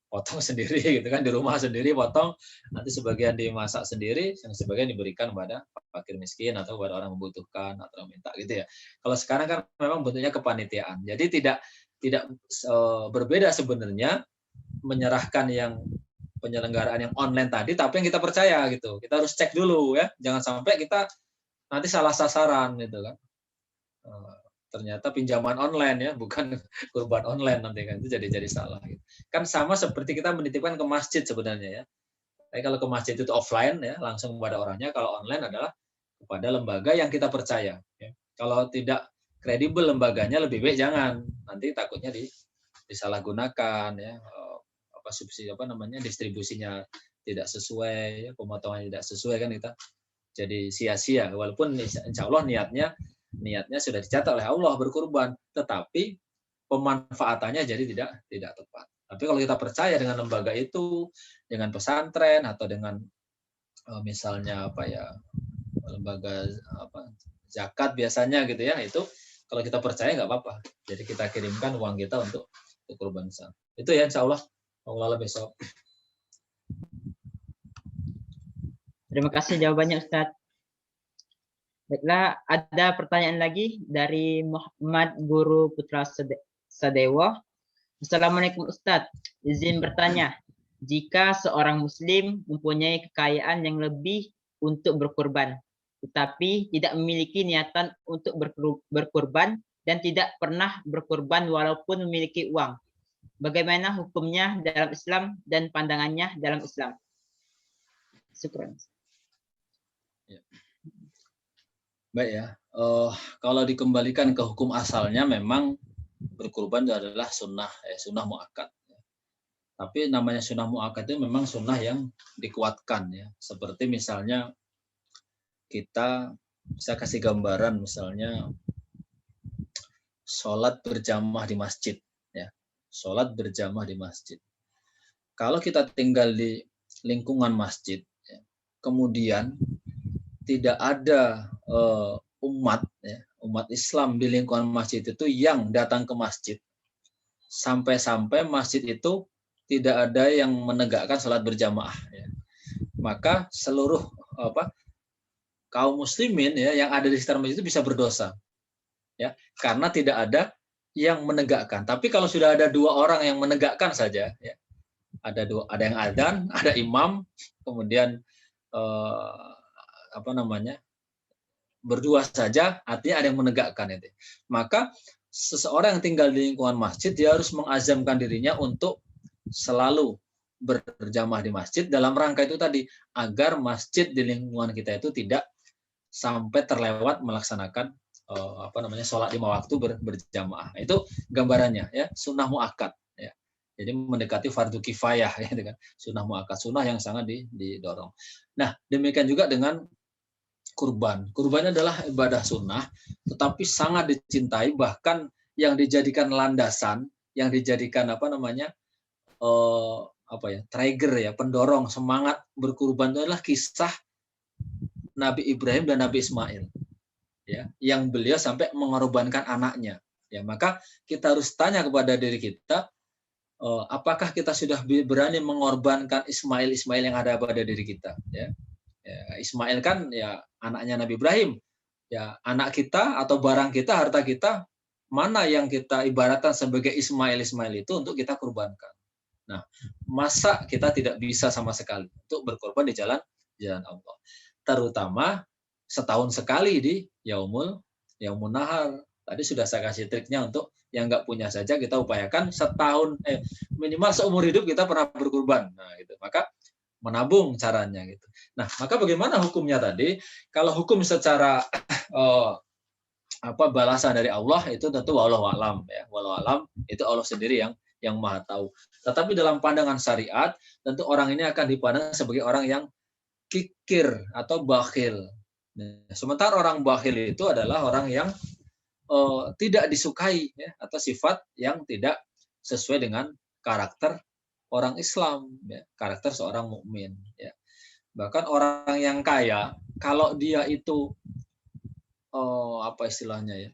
Potong sendiri gitu kan, di rumah sendiri potong, nanti sebagian dimasak sendiri, yang sebagian diberikan kepada fakir miskin atau kepada orang membutuhkan atau yang minta gitu ya. Kalau sekarang kan memang bentuknya kepanitiaan. Jadi tidak berbeda sebenarnya menyerahkan yang penyelenggaraan yang online tadi, tapi yang kita percaya gitu. Kita harus cek dulu ya, jangan sampai kita nanti salah sasaran gitu kan. Ternyata pinjaman online ya, bukan kurban online nanti kan, itu jadi salah gitu. Kan sama seperti kita menitipkan ke masjid sebenarnya ya. Tapi kalau ke masjid itu offline ya, langsung kepada orangnya. Kalau online adalah kepada lembaga yang kita percaya ya. Kalau tidak kredibel lembaganya, lebih baik jangan, nanti takutnya disalahgunakan ya, subsidi distribusinya tidak sesuai, pemotongannya tidak sesuai kan, kita jadi sia-sia. Walaupun insya Allah niatnya sudah dicatat oleh Allah berkurban, tetapi pemanfaatannya jadi tidak tepat. Tapi kalau kita percaya dengan lembaga itu, dengan pesantren atau dengan misalnya lembaga zakat biasanya gitu ya, itu kalau kita percaya nggak apa-apa. Jadi kita kirimkan uang kita untuk kurban besar. Itu ya insya Allah. Allah besok. Terima kasih jawabannya Ustadz. Baiklah, ada pertanyaan lagi dari Muhammad Guru Putra Sadewo. Assalamualaikum Ustadz, izin bertanya, jika seorang muslim mempunyai kekayaan yang lebih untuk berkurban, tetapi tidak memiliki niatan untuk berkurban dan tidak pernah berkurban walaupun memiliki uang, bagaimana hukumnya dalam Islam dan pandangannya dalam Islam? Syukran. Ya. Baik ya, kalau dikembalikan ke hukum asalnya memang berkurban itu adalah sunnah muakkad. Tapi namanya sunnah muakkad itu memang sunnah yang dikuatkan ya. Seperti misalnya kita bisa kasih gambaran misalnya sholat berjamaah di masjid, ya, sholat berjamaah di masjid. Kalau kita tinggal di lingkungan masjid, ya, kemudian tidak ada umat Islam di lingkungan masjid itu yang datang ke masjid, sampai-sampai masjid itu tidak ada yang menegakkan sholat berjamaah, ya. Maka seluruh kaum muslimin, ya, yang ada di sekitar masjid itu bisa berdosa, ya, karena tidak ada yang menegakkan. Tapi kalau sudah ada 2 orang yang menegakkan saja, ya, ada yang adzan, ada imam, kemudian berdua saja, artinya ada yang menegakkan itu. Maka seseorang yang tinggal di lingkungan masjid, dia harus mengazamkan dirinya untuk selalu berjamaah di masjid dalam rangka itu tadi, agar masjid di lingkungan kita itu tidak sampai terlewat melaksanakan sholat 5 waktu berjamaah. Itu gambarannya, ya, sunnah muakkad, ya. Jadi mendekati fardu kifayah, ya, dengan sunnah muakkad, sunnah yang sangat didorong. Nah, demikian juga dengan kurban. Kurban adalah ibadah sunnah, tetapi sangat dicintai, bahkan yang dijadikan landasan, yang dijadikan trigger, ya, pendorong semangat berkurban itu adalah kisah Nabi Ibrahim dan Nabi Ismail, ya, yang beliau sampai mengorbankan anaknya, ya. Maka kita harus tanya kepada diri kita, apakah kita sudah berani mengorbankan Ismail yang ada pada diri kita, ya. Ismail kan, ya, anaknya Nabi Ibrahim, ya, anak kita atau barang kita, harta kita, mana yang kita ibaratkan sebagai Ismail itu untuk kita kurbankan. Nah, masa kita tidak bisa sama sekali untuk berkorban di jalan Allah, terutama setahun sekali di Yaumul Nahar. Tadi sudah saya kasih triknya, untuk yang nggak punya saja kita upayakan setahun, minimal seumur hidup kita pernah berkurban. Nah, gitu. Maka menabung caranya, gitu. Nah, maka bagaimana hukumnya tadi? Kalau hukum secara balasan dari Allah itu tentu wallahu alam, ya. Wallahu alam itu Allah sendiri yang Maha tahu. Tetapi dalam pandangan syariat, tentu orang ini akan dipandang sebagai orang yang kikir atau bakhil. Nah, sementara orang bakhil itu adalah orang yang tidak disukai, ya, atau sifat yang tidak sesuai dengan karakter orang Islam, ya, karakter seorang mukmin, ya. Bahkan orang yang kaya, kalau dia itu ya,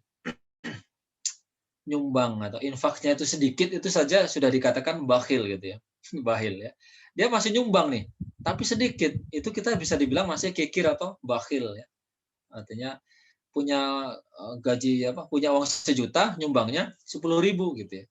nyumbang atau infaknya itu sedikit, itu saja sudah dikatakan bakhil, gitu, ya. Bakhil, ya. Dia masih nyumbang nih, tapi sedikit, itu kita bisa dibilang masih kikir atau bakhil, ya. Artinya punya gaji, punya uang 1 juta, nyumbangnya 10.000, gitu, ya.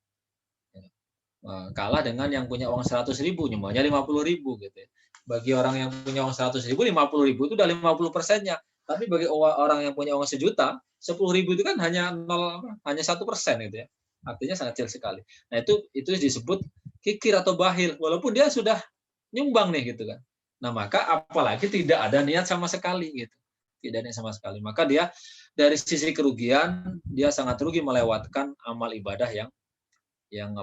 Kalah dengan yang punya uang 100.000, nyumbangnya 50.000, gitu, ya. Bagi orang yang punya uang 100.000, 50.000 itu udah 50%-nya. Tapi bagi orang yang punya uang 1 juta, 10.000 itu kan hanya 1%, gitu, ya. Artinya sangat kecil sekali. Nah, itu disebut kikir atau bakhil, walaupun dia sudah nyumbang nih, gitu kan. Nah, maka apalagi tidak ada niat sama sekali, gitu. Tidak ada niat sama sekali. Maka dia dari sisi kerugian, dia sangat rugi melewatkan amal ibadah yang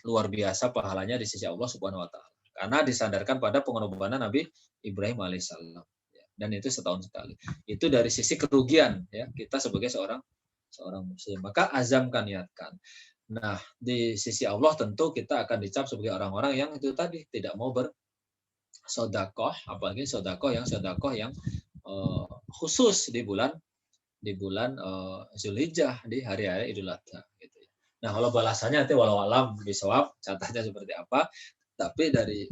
luar biasa pahalanya di sisi Allah Subhanahu wa taala. Karena disandarkan pada pengorbanan Nabi Ibrahim alaihissalam, ya. Dan itu setahun sekali. Itu dari sisi kerugian, ya, kita sebagai seorang muslim. Maka azamkan, niatkan. Nah, di sisi Allah tentu kita akan dicap sebagai orang-orang yang itu tadi tidak mau bersedekah, apalagi sedekah yang khusus di bulan Zulhijjah, di hari-hari Idul Adha, gitu. Nah, kalau balasannya nanti walau alam bisawab, catatnya seperti apa. Tapi dari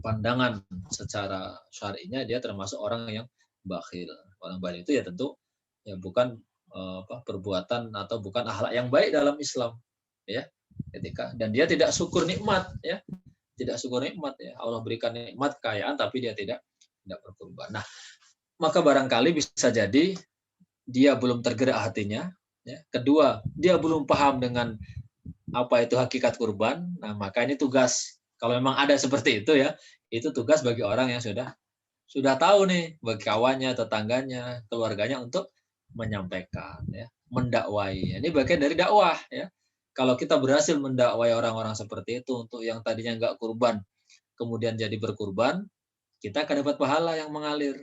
pandangan secara syar'inya, dia termasuk orang yang bakhil. Orang bakhil itu ya tentu ya bukan perbuatan atau bukan akhlak yang baik dalam Islam, ya. Dan dia tidak syukur nikmat, ya. Tidak syukur nikmat, ya. Allah berikan nikmat kekayaan tapi dia tidak berkurban. Nah, maka barangkali bisa jadi dia belum tergerak hatinya, ya. Kedua, dia belum paham dengan apa itu hakikat kurban. Nah, maka ini tugas, kalau memang ada seperti itu, ya, itu tugas bagi orang yang sudah tahu nih, bagi kawannya, tetangganya, keluarganya, untuk menyampaikan, ya, mendakwai. Ini bagian dari dakwah, ya. Kalau kita berhasil mendakwai orang-orang seperti itu, untuk yang tadinya nggak kurban, kemudian jadi berkurban, kita akan dapat pahala yang mengalir.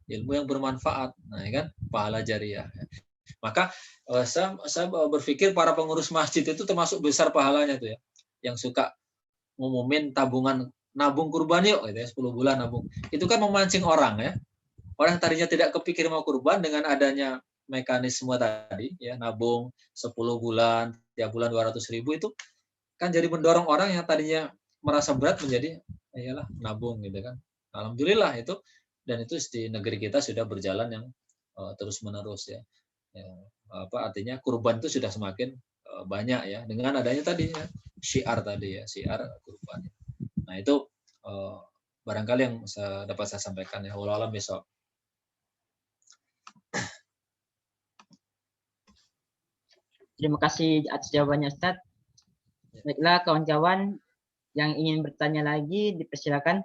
ilmu yang bermanfaat, nah ya kan, pahala jariah. Maka saya berpikir para pengurus masjid itu termasuk besar pahalanya tuh ya, yang suka ngumumin tabungan nabung kurban yuk gitu ya, 10 bulan nabung. Itu kan memancing orang ya. Orang tadinya tidak kepikir mau kurban, dengan adanya mekanisme tadi ya, nabung 10 bulan, tiap bulan 200.000, itu kan jadi mendorong orang yang tadinya merasa berat menjadi iyalah nabung gitu kan. Alhamdulillah itu, dan itu di negeri kita sudah berjalan yang terus menerus ya. Artinya kurban itu sudah semakin banyak ya, dengan adanya tadi ya, syiar tadi ya, syiar kurban. Nah itu barangkali yang dapat saya sampaikan ya. Wallahu a'lam bishawab. Terima kasih atas jawabannya, Ustaz. Baiklah, kawan-kawan yang ingin bertanya lagi, dipersilakan.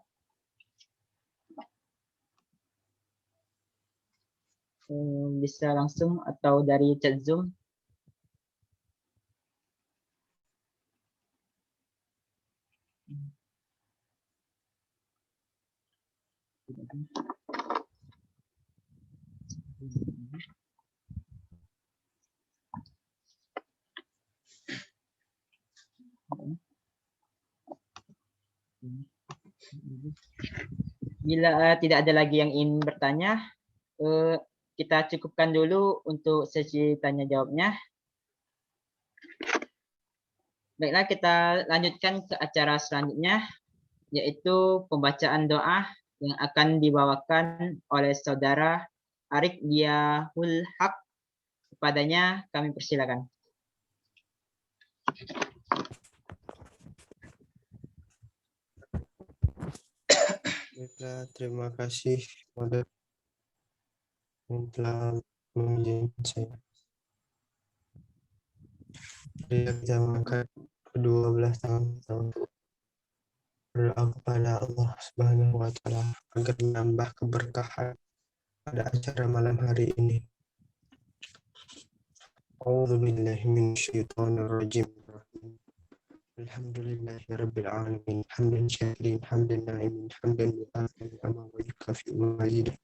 Bisa langsung atau dari chat Zoom. Bila tidak ada lagi yang ingin bertanya, kita cukupkan dulu untuk sesi tanya jawabnya. Baiklah, kita lanjutkan ke acara selanjutnya, yaitu pembacaan doa yang akan dibawakan oleh saudara Arif Diahul Haq. Kepadanya kami persilakan. Baiklah, terima kasih kepada yang telah mengizinkan saya. Kita mengangkat kedua belah tangan kita untuk berdoa kepada Allah Subhanahu wa Ta'ala agar menambah keberkahan pada acara malam hari ini. A'udzu billahi minasyaitonir rajim. Alhamdulillahi rabbil alamin, hamdan syakirin, hamdan na'imin, hamdan mu'afin, kama wajibka fi mazid.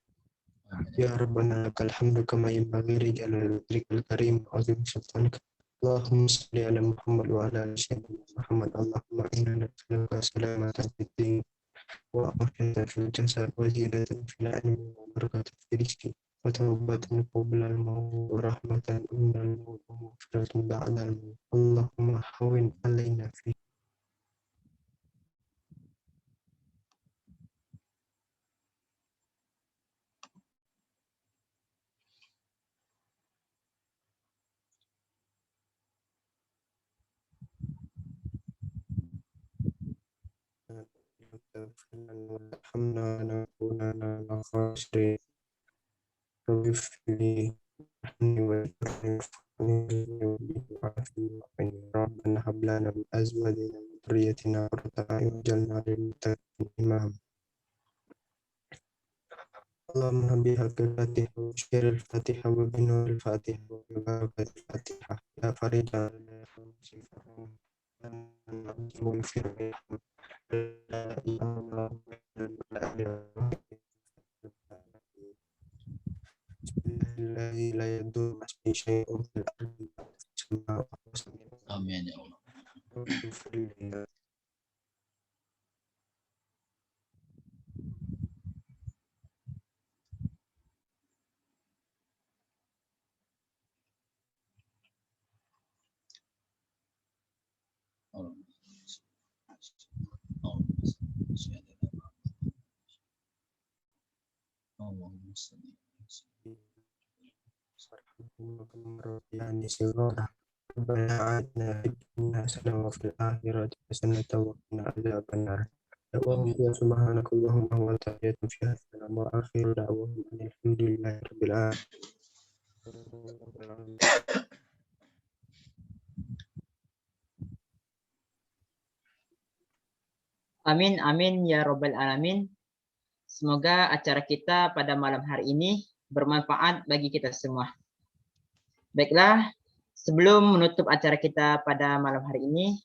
Ya Rabbana lakal hamdu kama yanbaghi li jalali wajhikal karim wa 'azimi sultanika. Allahumma shalli ala Muhammad wa ala ali sayyidina Muhammad. Allahumma inna nas'aluka salamatan fid din wa afiyatan fil jasad wa ziyadatan fil ilmi wa barakatan fil rizqi wa tawbatan qabla al-maut wa rahmatan inda al-maut wa maghfiratan ba'da al-maut. Allahumma hawwin alaina fi Rabbana hab lana min azwajina wa dhurriyyatina qurrata a'yun waj'alna lil muttaqina imama. Allahumma bihal Fatiha wa syiril Fatiha wa binuril Fatiha wa barakatil Fatiha ya Faridah ya Faridah Amin ya Allah. يعني صغارا ربنا آتنا في الدنيا حسنة وفي الآخرة حسنة وقنا عذاب النار. سبحانك اللهم وتحية فيها السلام وآخر دعواهم أن الحمد لله رب العالمين. Amin, amin ya Rabbal Alamin. Semoga acara kita pada malam hari ini bermanfaat bagi kita semua. Baiklah, sebelum menutup acara kita pada malam hari ini,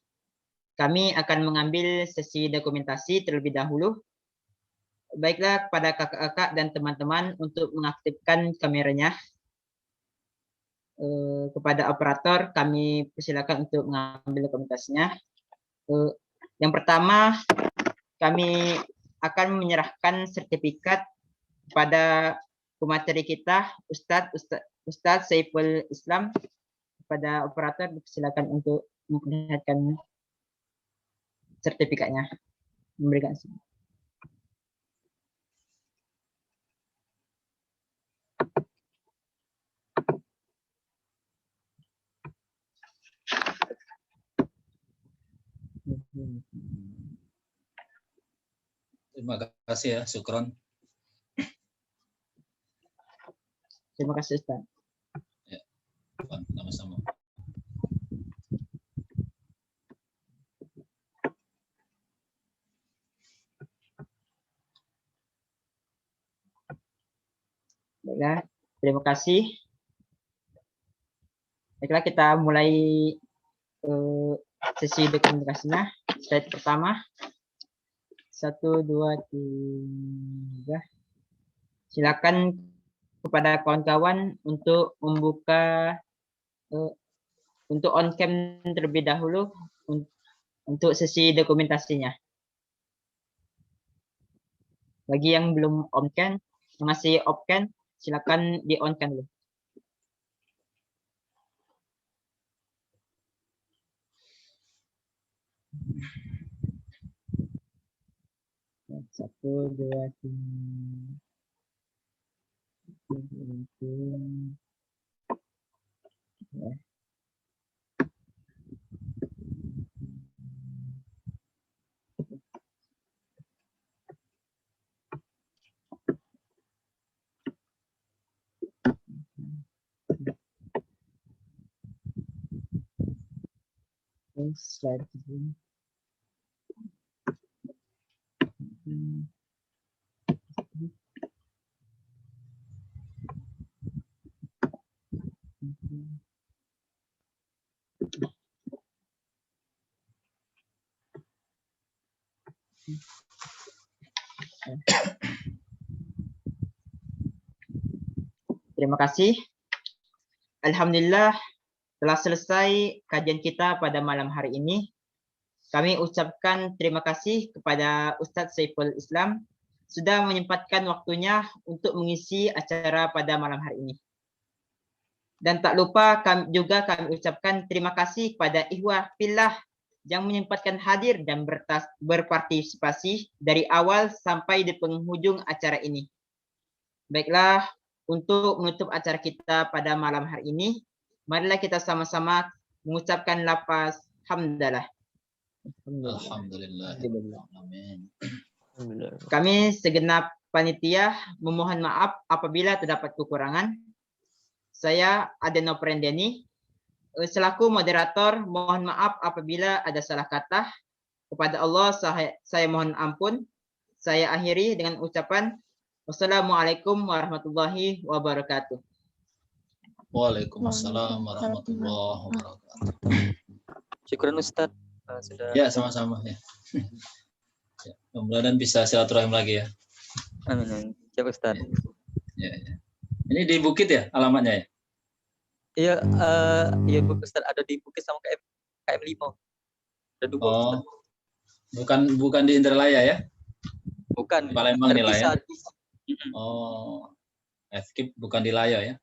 kami akan mengambil sesi dokumentasi terlebih dahulu. Baiklah kepada kakak-kakak dan teman-teman untuk mengaktifkan kameranya. Kepada operator kami persilakan untuk mengambil komunitasnya. Yang pertama, kami akan menyerahkan sertifikat kepada pemateri kita, Ustadz Saiful Islam. Kepada operator silakan untuk memperlihatkan sertifikatnya. Memberikan. Terima kasih ya, syukron. Terima kasih Ustaz. Ya, sama-sama. Baiklah, terima kasih. Baiklah, kita mulai sesi dokumentasinya. Slide pertama. 1, 2, 3. Silakan kepada kawan-kawan untuk membuka untuk on cam terlebih dahulu untuk sesi dokumentasinya. Bagi yang belum on cam, masih off cam, silakan di on cam dulu. Satu, dua, tiga. Slide ini. Terima kasih. Alhamdulillah telah selesai kajian kita pada malam hari ini. Kami ucapkan terima kasih kepada Ustadz Saiful Islam sudah menyempatkan waktunya untuk mengisi acara pada malam hari ini. Dan tak lupa kami ucapkan terima kasih kepada Ikhwah Fillah yang menyempatkan hadir dan berpartisipasi dari awal sampai di penghujung acara ini. Baiklah, untuk menutup acara kita pada malam hari ini, marilah kita sama-sama mengucapkan lafaz hamdalah. Alhamdulillah. Amin. Kami segenap panitia memohon maaf apabila terdapat kekurangan. Saya Adeno Prendeni selaku moderator mohon maaf apabila ada salah kata. Kepada Allah saya mohon ampun. Saya akhiri dengan ucapan wassalamualaikum warahmatullahi wabarakatuh. Waalaikumsalam warahmatullahi wabarakatuh. Syukran Ustaz. Sudah. Ya, sama-sama ya. Ya, mudah-mudahan bisa silaturahim lagi ya. Amin. Siap Ustaz. Ya, ya. Ini di Bukit ya alamatnya ya? Iya, iya Ustaz, ada di Bukit sama KM 5. Ada dua Ustaz. Bukan di Indralaya ya? Bukan. Palembang nih lah ya. Terpisah. Oh. FKIP bukan di Laya ya?